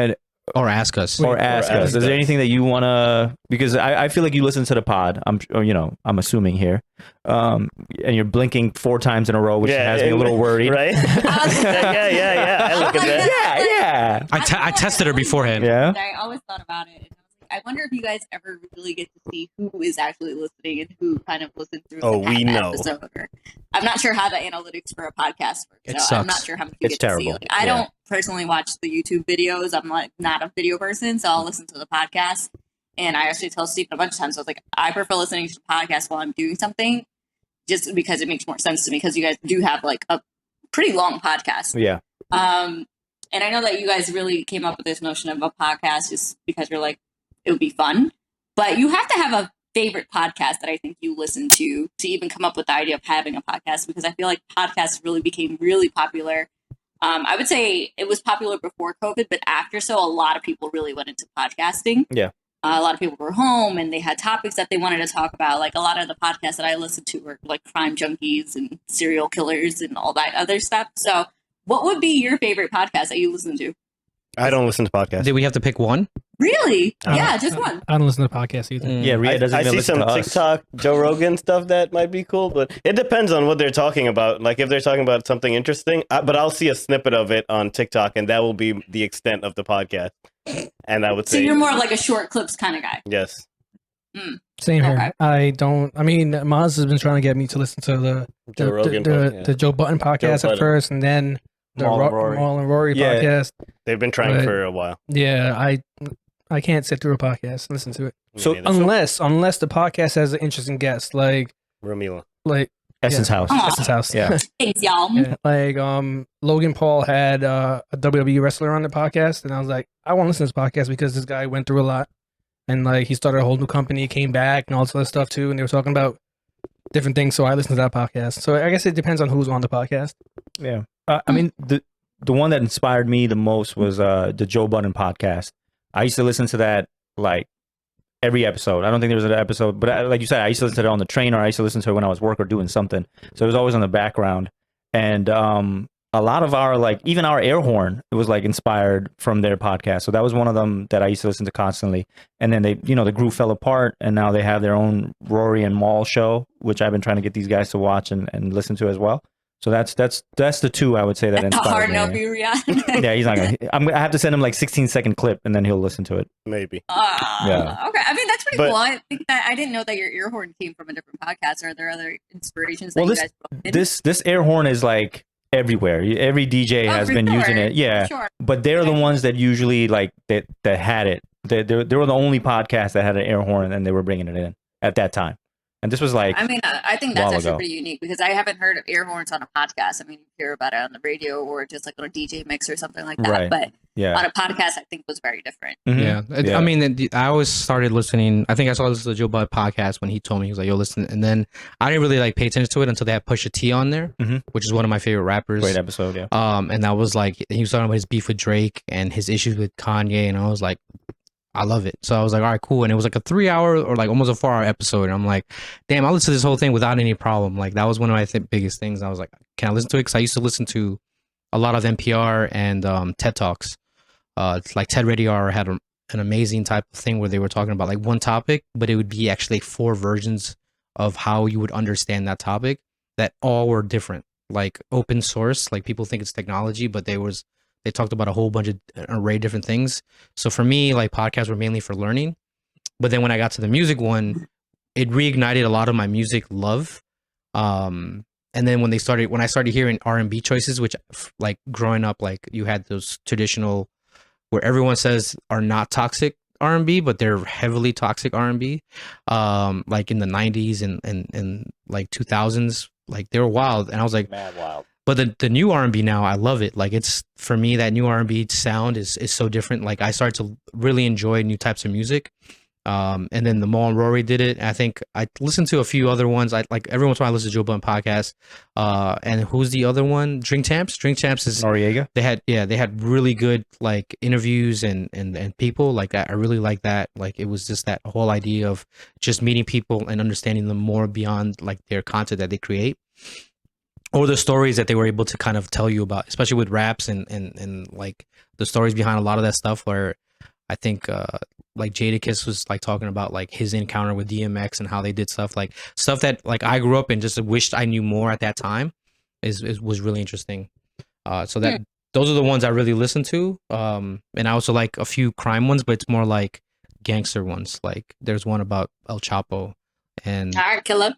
Or ask us. or ask us. Is there anything that you want to? Because I feel like you listen to the pod. I'm assuming here, and you're blinking 4 times in a row, which has me a little worried. Right? yeah. I look at that. Yeah. I tested her beforehand. Yeah. I always thought about it. And I wonder if you guys ever really get to see who is actually listening and who kind of listened through. Oh, the we know. episode. Or, I'm not sure how the analytics for a podcast works. It so I'm sucks. not sure how much you It's get to see. terrible. Like, I Yeah. don't personally watch the YouTube videos. I'm like not a video person, so I'll listen to the podcast. And I actually tell Stephen a bunch of times, I was like, I prefer listening to the podcast while I'm doing something, just because it makes more sense to me. Because you guys do have like a pretty long podcast. Yeah. And I know that you guys really came up with this notion of a podcast just because you're like, it would be fun. But you have to have a favorite podcast that I think you listen to even come up with the idea of having a podcast, because I feel like podcasts really became really popular. I would say it was popular before COVID, but after, so a lot of people really went into podcasting. Yeah. A lot of people were home and they had topics that they wanted to talk about. Like a lot of the podcasts that I listened to were like crime junkies and serial killers and all that other stuff. So what would be your favorite podcast that you listen to? I don't listen to podcasts. Did we have to pick one? Really? Yeah, just one. I don't listen to podcasts either. Mm. Yeah. Riyad doesn't I even see listen some to us. TikTok Joe Rogan stuff that might be cool, but it depends on what they're talking about. Like if they're talking about something interesting, but I'll see a snippet of it on TikTok, and that will be the extent of the podcast. And I would So say you're more like a short clips kind of guy. yes. Same here. Okay. I don't. I mean, Maz has been trying to get me to listen to the Joe Rogan podcast. the Joe Button podcast Button. at first, and then the Maul and Rory. Maul and Rory Yeah. podcast. They've been trying Right. for a while. Yeah, I can't sit through a podcast and listen to it So, Me neither. unless the podcast has an interesting guest, like Rameela. Essence House. Aw. Essence House. Yeah. Thanks, y'all. Yeah, like Logan Paul had a WWE wrestler on the podcast, and I was like, I want to listen to this podcast because this guy went through a lot, and like he started a whole new company, came back, and all this other stuff too, and they were talking about different things. So I listened to that podcast. So I guess it depends on who's on the podcast. Yeah. I mean, the one that inspired me the most was the Joe Budden podcast. I used to listen to that like every episode. I don't think there was an episode, but like you said, I used to listen to it on the train, or I used to listen to it when I was work or doing something. So it was always on the background. And a lot of our like even our air horn, it was like inspired from their podcast. So that was one of them that I used to listen to constantly. And then they, the group fell apart, and now they have their own Rory and Maul show, which I've been trying to get these guys to watch and listen to as well. So that's the two I would say that That's a inspired hard me. no for you, Riyad. Yeah, he's not gonna. I have to send him like 16-second clip, and then he'll listen to it. Maybe. Yeah. Okay. I mean, that's pretty But- cool. I think that I didn't know that your ear horn came from a different podcast. Are there other inspirations that Well, you guys both did? This air horn is like everywhere. Every DJ Oh, has for been sure. using it. Yeah, For sure. but they're the ones that usually like that had it They were the only podcast that had an air horn, and they were bringing it in at that time. And this was like, I mean, I think a that's while actually ago. pretty unique because I haven't heard of air horns on a podcast. I mean, you hear about it on the radio or just like on a DJ mix or something like that. Right. But yeah, on a podcast, I think was very different. Mhm. Yeah. Yeah. I mean, I always started listening. I think I saw this to the Joe Bud podcast when he told me, he was like, yo, listen. And then I didn't really like pay attention to it until they had Pusha T on there, Mhm. which is one of my favorite rappers. Great episode. Yeah. And that was like, he was talking about his beef with Drake and his issues with Kanye. And I was like, I love it. So I was like, all right, cool. And it was like a 3-hour or like almost a 4-hour episode. And I'm like, damn, I listened to this whole thing without any problem. Like that was one of my biggest things. I was like, can I listen to it? Because I used to listen to a lot of NPR and TED Talks. Like TED Radio Hour had an amazing type of thing where they were talking about like one topic, but it would be actually 4 versions of how you would understand that topic that all were different, like open source. Like people think it's technology, but they talked about a whole bunch of array of different things. So for me, like podcasts were mainly for learning. But then when I got to the music one, it reignited a lot of my music love. And then when I started hearing R&B choices, which like growing up, like you had those traditional where everyone says are not toxic R&B, but they're heavily toxic R&B. Like in the 90s and like 2000s, like they were wild. And I was like, Mad wild. but the new R&B now, I love it. Like it's, for me, that new R&B sound is so different. Like I started to really enjoy new types of music. And then the Mo and Rory did it. I think I listened to a few other ones. I like every once in a while I listen to Joe Budden podcast. And who's the other one? Drink Champs. Drink Champs is Noriega. they had really good like interviews and people like that. I really like that. Like it was just that whole idea of just meeting people and understanding them more beyond like their content that they create, or the stories that they were able to kind of tell you about, especially with raps and like the stories behind a lot of that stuff. Where I think like Jadakiss was like talking about like his encounter with DMX and how they did stuff that like I grew up and just wished I knew more at that time was really interesting. So that those are the ones I really listen to. And I also like a few crime ones, but it's more like gangster ones. Like there's one about El Chapo and All right, killer.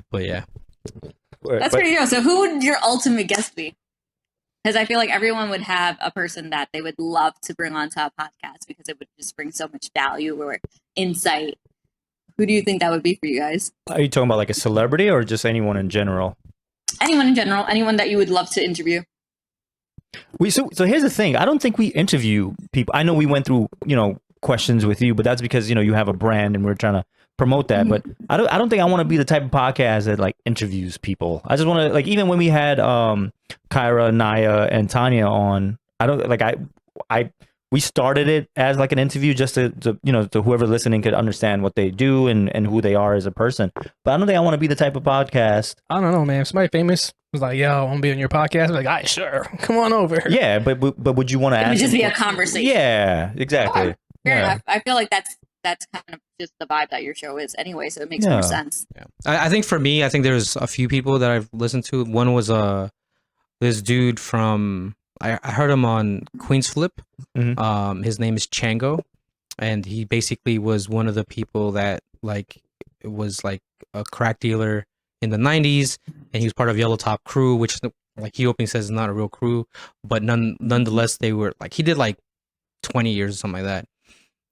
but yeah. That's pretty dope. So who would your ultimate guest be? Because I feel like everyone would have a person that they would love to bring onto a podcast because it would just bring so much value or insight. Who do you think that would be for you guys? Are you talking about like a celebrity or just anyone in general? Anyone in general, anyone that you would love to interview. So here's the thing. I don't think we interview people. I know we went through, questions with you, but that's because, you have a brand and we're trying to promote that. But I don't think I want to be the type of podcast that like interviews people. I just want to like, even when we had Kyra, Naya, and Tanya on, I don't like we started it as like an interview just to whoever listening could understand what they do and who they are as a person. But I don't think I want to be the type of podcast. I don't know, man. If somebody famous was like, "Yo, I want to be on your podcast," I'm like, "All right, sure, come on over." Yeah, but would you want to It ask? would just them be a what- conversation. Yeah, exactly. Fair Yeah. enough. I feel like that's kind of just the vibe that your show is anyway, so it makes Yeah. more sense. Yeah. I think for me, I think there's a few people that I've listened to. One was this dude from I heard him on Queen's Flip. Mhm. His name is Chango, and he basically was one of the people that like was like a crack dealer in the 90s, and he was part of Yellow Top Crew, which like he openly says is not a real crew, but nonetheless they were like, he did like 20 years or something like that,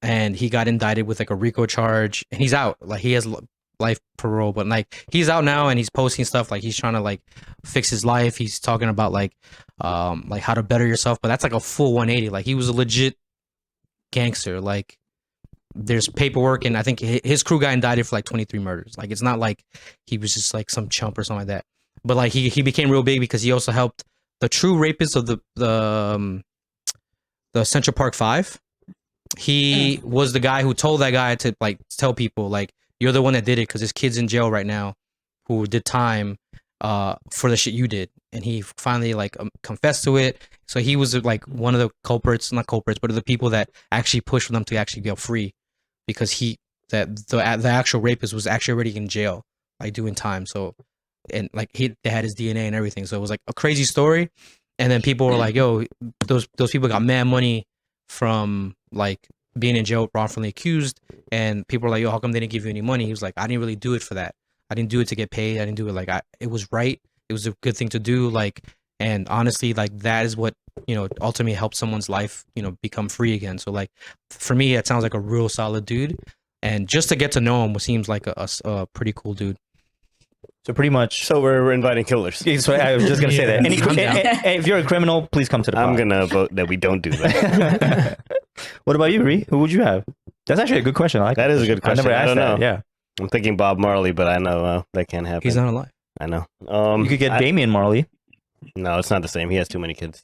and he got indicted with like a RICO charge, and he's out. Like he has life parole, but like he's out now and he's posting stuff like he's trying to like fix his life. He's talking about like how to better yourself, but that's like a full 180. Like he was a legit gangster. Like there's paperwork, and I think his crew got indicted for like 23 murders. Like it's not like he was just like some chump or something like that. But like he became real big because he also helped the true rapist of the Central Park Five. He was the guy who told that guy to like tell people like, you're the one that did it because his kid's in jail right now who did time for the shit you did. And he finally like confessed to it. So he was like one of the not culprits, but the people that actually pushed for them to actually get free, because the actual rapist was actually already in jail, like doing time. So, and like they had his DNA and everything. So it was like a crazy story. And then people were like, yo, those people got mad money from like being in jail wrongfully accused, and people were like, yo, how come they didn't give you any money? He was like, I didn't really do it for that. I didn't do it to get paid. I didn't do it like it was right. It was a good thing to do. Like, And honestly, like that is what, ultimately helps someone's life, become free again. So like for me, it sounds like a real solid dude. And just to get to know him seems like a pretty cool dude. So pretty much. So we're inviting killers. So I was just gonna say that. I'm down. If you're a criminal, please come to the. I'm pod. gonna vote that we don't do that. What about you, Ree? Who would you have? That's actually a good question. I like That is a good question. I never I asked don't that. know. Yeah, I'm thinking Bob Marley, but I know that can't happen. He's not alive. I know. you could get Damian Marley. No, it's not the same. He has too many kids.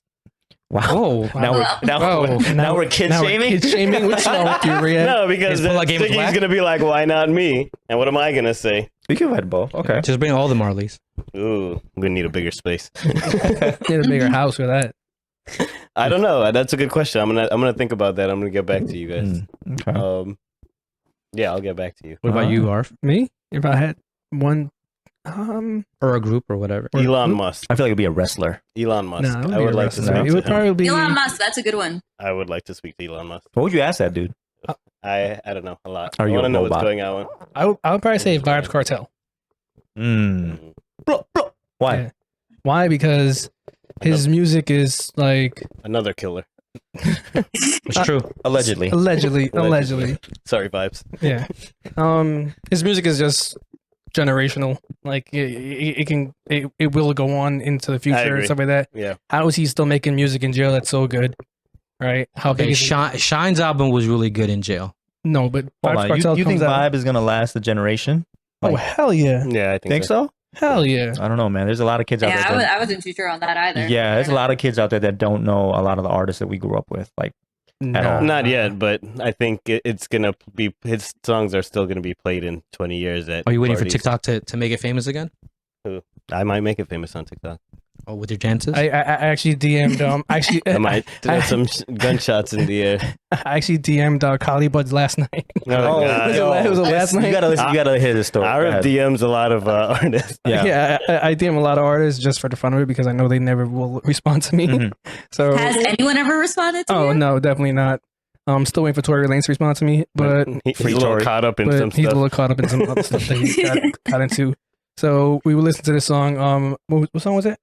Wow. Oh, Now Wow. we're kid Now we're shaming. kid shaming. What's wrong with you, Riyad? No, because Is Pull Out Game Sticky's whack? gonna be like, "Why not me?" And what am I gonna say? We can invite both. Okay. just bring all the Marleys. Ooh, we need a bigger space. Need a bigger house for that. I don't know. That's a good question. I'm gonna think about that. I'm gonna get back to you guys. Okay. Yeah, I'll get back to you. What about you, Arf? Me? If I had one, Or a group or whatever? Elon Musk. I feel like it'd be a wrestler. Elon Musk. nah, it would I be would a like to wrestler. speak It to would him. probably be. Elon Musk, that's a good one. I would like to speak to Elon Musk. What would you ask that dude? I don't know a lot. Are I you want a to know what's robot? going on. I would probably say Vibes Cartel. Mm. Why? Yeah. Why? Because his music is like Another killer. It's true. Allegedly. allegedly. Sorry, vibes. Yeah. His music is just generational. Like it will go on into the future and agree. stuff like that. Yeah. How is he still making music in jail that's so good? Right? How big Okay, is he? Shine's album was really good in jail. No, but Hold Vibes on. Cartel You think comes out. Vibe is gonna last a generation? Oh hell yeah! Yeah, I Think so? Hell yeah! I don't know, man. There's a lot of kids out Yeah, there. I wasn't too sure on that either. Yeah, there's a lot of kids out there that don't know a lot of the artists that we grew up with. Like, all. Not yet, but I think it's gonna be. His songs are still gonna be played in 20 years. At Are you waiting parties. for TikTok to make it famous again? I might make it famous on TikTok. Oh, with your dances? I actually DM'd actually I might throw some gunshots in the air. I actually DM'd Collie Buds last night. Oh, God. it was last night. You gotta listen. You gotta hear this story. Go Arif ahead. DMs a lot of artists. Yeah. I DM a lot of artists just for the fun of it because I know they never will respond to me. Mhm. So Has anyone ever responded to oh you? no, definitely not. I'm still waiting for Tory Lanez to respond to me, but He's a little Tory. caught up in some he's a stuff. little caught up in some other stuff that he got into. So we would listen to this song. What song was it?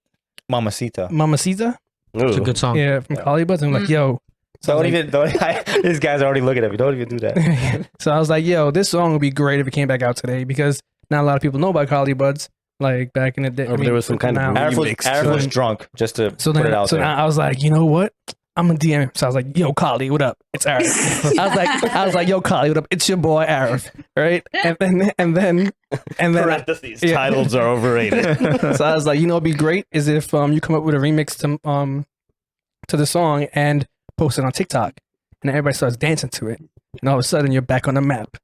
Mamacita. Mamacita. It's a Ooh. good song. Yeah, from Collie Buds. I'm like, yo. So don't even. This guy's already looking at me. Don't even do that. So I was like, yo, this song would be great if it came back out today because not a lot of people know about Collie Buds. Like back in the day. Or there was some kind of now. Arif remix. was drunk just to So put then, it out so there. then I was like, you know what? I'm gonna DM him. So I was like, yo, Collie, what up? It's Arif. I was like, yo, Collie, what up? It's your boy Arif, right? And then Parentheses. Yeah. Titles are overrated. so I was like, you know, what'd be great is if you come up with a remix to the song and post it on TikTok, and everybody starts dancing to it, and all of a sudden you're back on the map.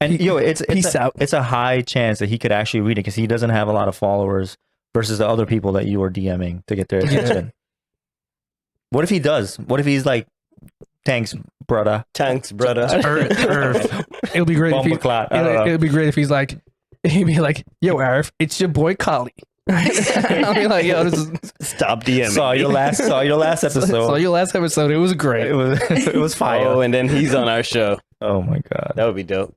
And yo, Peace out. It's a high chance that he could actually read it because he doesn't have a lot of followers versus the other people that you were DMing to get their attention. What if he does? What if he's like, thanks, brother. Thanks, brother. It'll be great if he, Bumbleclot. I don't know. it'll be great if he'd be like, yo, Arif, it's your boy Collie. I'll be like, yo, this is Stop DMing. Saw your last episode. so your last episode. It was great. It was fire. Oh, and then he's on our show. Oh my god. That would be dope.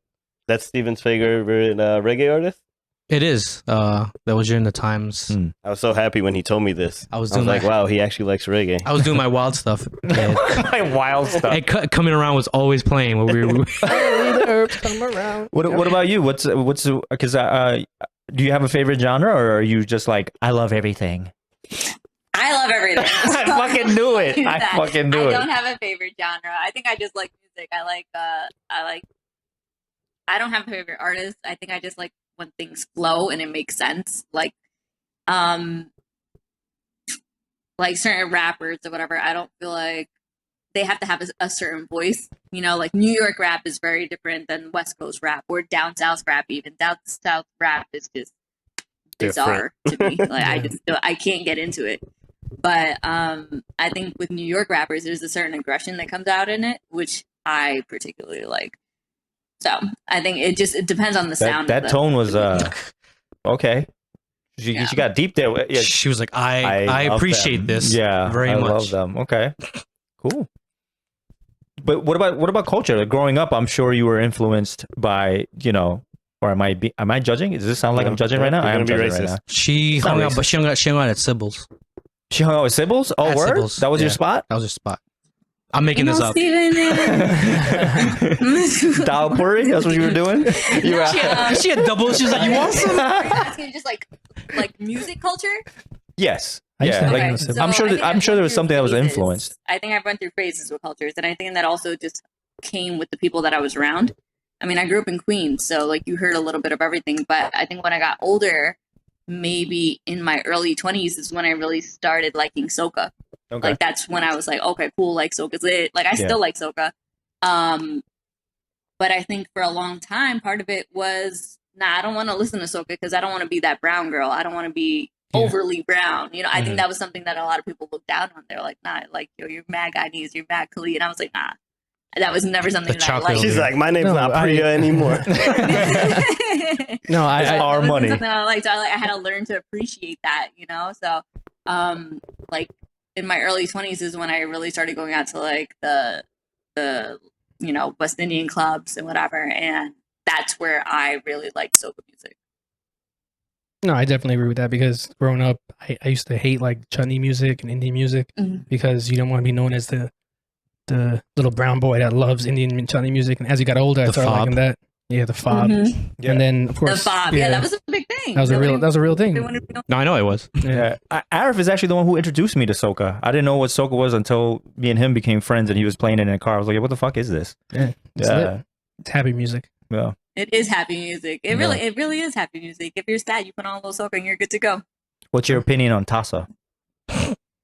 That's Steven's favorite reggae artist? It is. That was during the times. I was so happy when he told me this. I was I doing was like, my, wow, he actually likes reggae. I was doing my wild stuff. And, My wild stuff. and coming around was always playing when we were. the herbs come around. What about you? What's because do you have a favorite genre or are you just like I love everything? I love everything. I fucking knew it. Do I that. fucking knew I it. don't have a favorite genre. I think I just like music. I don't have a favorite artist. I think I just like when things flow and it makes sense. Like certain rappers or whatever, I don't feel like they have to have a certain voice. You know, like New York rap is very different than West Coast rap or down South rap. Even down South rap is just bizarre to me. Like I can't get into it. But I think with New York rappers, there's a certain aggression that comes out in it, which I particularly like. So I think it depends on the sound. That tone was okay. She got deep there. Yeah, She was like, I love appreciate them. this. Yeah, very I much. love them. Okay, cool. But what about culture? Like, growing up, I'm sure you were influenced by or am I judging? Does this sound like I'm judging right now? You're I am gonna be judging right racist. now. She hung out, but she hung out at Sybil's. She hung out with Sybil's? Oh, At word? Sybil's, That was your yeah. spot? That was your spot. I'm making this up. Steven, Dial Puri? That's what you were doing? You were She had double. She was like, "You want some?" asking just like music culture. Yes. I used to Yeah. hang Like, out with Sybil. I'm sure I think I'm I've sure went there was through something that was phases. influenced. I think I've run through phases with cultures, and I think that also just came with the people that I was around. I mean, I grew up in Queens, so like you heard a little bit of everything. But I think when I got older, maybe in my early 20s, is when I really started liking soca. Okay. Like that's when I was like, okay, cool, like soca's it. Like I Yeah. still like soca. But I think for a long time, part of it was, I don't want to listen to soca because I don't want to be that brown girl. I don't want to be overly brown. You know, I think that was something that a lot of people looked down on. They're like, nah, like, yo, you're mad Guyanese, you're mad Khalid. And I was like, nah, that was never something that I chocolate liked. She's like, my name's not Priya anymore. No, Our money. Something I liked. So I had to learn to appreciate that, you know? So, like in my early 20s is when I really started going out to like the you know, West Indian clubs and whatever. And that's where I really liked soca music. No, I definitely agree with that because growing up, I used to hate like chutney music and Indian music because you don't want to be known as the little brown boy that loves Indian chutney music. And as you got older, I The started fob. liking that. Yeah, the fob. Yeah. And then of The course, fob. Yeah, that was a big thing. that was a real thing. No, I know it was. Yeah, Arif is actually the one who introduced me to soca. I didn't know what soca was until me and him became friends, and he was playing it in a car. I was like, "What the fuck is this?" Yeah, it's lit. It's happy music. Yeah. It is happy music. It really is happy music. If you're sad, you put on a little soca and you're good to go. What's your opinion on Tassa?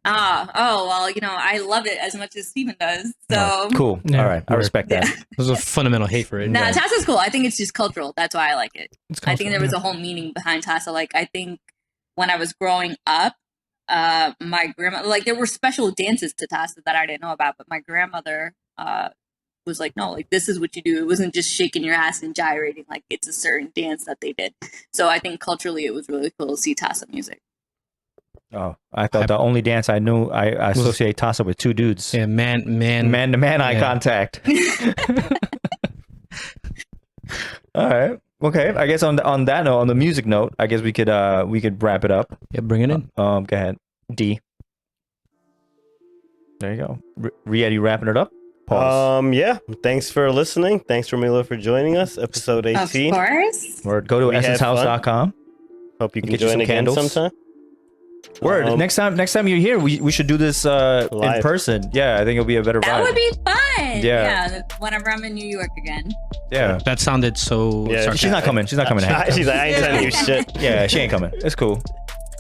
Well, you know, I love it as much as Steven does. So Cool. Yeah. All right, I respect that. There's a fundamental hate for it. Nah, Tassa's cool. I think it's just cultural. That's why I like it. It's I think there was a whole meaning behind Tassa. Like, I think when I was growing up, my grandma, like, there were special dances to Tassa that I didn't know about, but my grandmother was like, no, like, this is what you do. It wasn't just shaking your ass and gyrating. Like, it's a certain dance that they did. So I think culturally it was really cool to see Tassa music. Oh, I thought the only dance I knew, I associate Tassa with two dudes. Yeah, man to Man eye contact. All right. Okay. I guess on that note, on the music note, I guess we could wrap it up. Yeah, bring it in. Go ahead. D. There you go. Riyad, you wrapping it up? Pause. Yeah. Thanks for listening. Thanks, Rameela, for joining us. Episode 18. Of course. Word. Go to We had essencehouse.com. Hope you can Get you join some again candles. sometime. Word. Next time you're here, we should do this in Live. person. Yeah, I think it'll be a better vibe. That would be fun. Yeah. Whenever I'm in New York again. Yeah. That sounded so. Yeah, sarcastic. She's not coming. She's not coming. to hang. She's like, I ain't telling you shit. Yeah, she ain't coming. It's cool.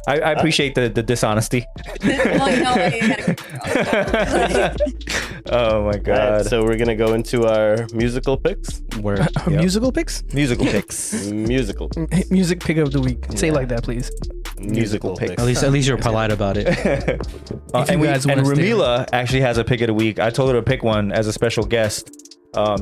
I appreciate the dishonesty. Well, you know what? You gotta keep Oh my All god. right, so we're gonna go into our musical picks. Word. Musical picks? Musical picks. Musical. Music pick of the week. Say it like that, please. Musical picks. At least you're polite about it. If and you guys wanna stay Rameela actually has a pick of the week. I told her to pick one as a special guest,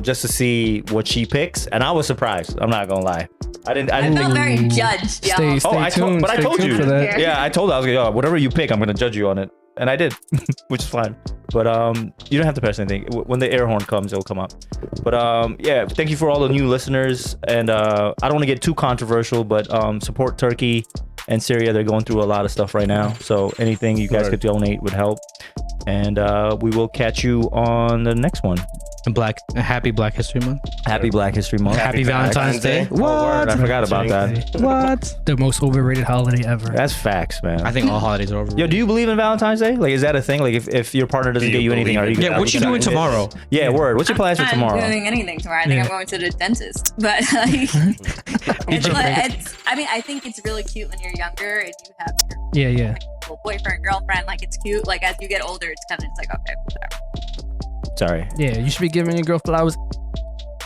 just to see what she picks, and I was surprised. I'm not gonna lie. I didn't I felt think. very judged, y'all. Stay I told- tuned. but I stay told tuned you. for that. Yeah, I told her I was like, "Yo, whatever you pick, I'm gonna judge you on it," and I did, which is fine. But you don't have to press anything. When the air horn comes, it'll come up. But yeah, thank you for all the new listeners, and I don't want to get too controversial, but support Turkey and Syria. They're going through a lot of stuff right now, so anything you guys could donate would help. And we will catch you on the next one. And happy Black History Month. Happy Black History Month. Happy Valentine's Day. Oh, word, I forgot about that. What? The most overrated holiday ever. That's facts, man. I think all holidays are over. Yo, do you believe in Valentine's Day? Like, is that a thing? Like, if your partner doesn't Do you get you anything, are believe you? in Yeah, what you doing tomorrow? Yeah, word. What's your plans for I'm tomorrow? not doing anything tomorrow. I think I'm going to the dentist. But like, I think it's really cute when you're younger and you have your Yeah. little boyfriend, girlfriend. Like it's cute. Like as you get older, it's like okay, whatever. Sorry. Yeah, you should be giving your girl flowers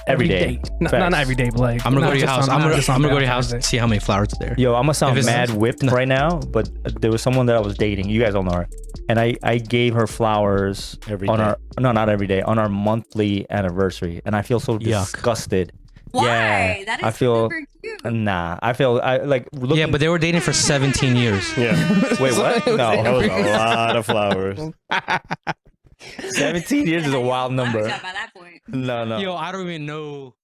Every day. Not every day, but like I'm gonna go to your house. I'm gonna go to your house Day. and see how many flowers are there. Yo, I'm gonna sound If it's- mad whipped right now, but there was someone that I was dating. You guys all know her, and I gave her flowers Every on day. not every day, on our monthly anniversait, and I feel so Yuck. disgusted. Why? Yeah, That is I feel super cute. nah. I feel I like looking. Yeah, but they were dating for 17 years. Yeah. wait, what? That No, was a lot of flowers. 17 years is a wild number. By that point. No. Yo, I don't even know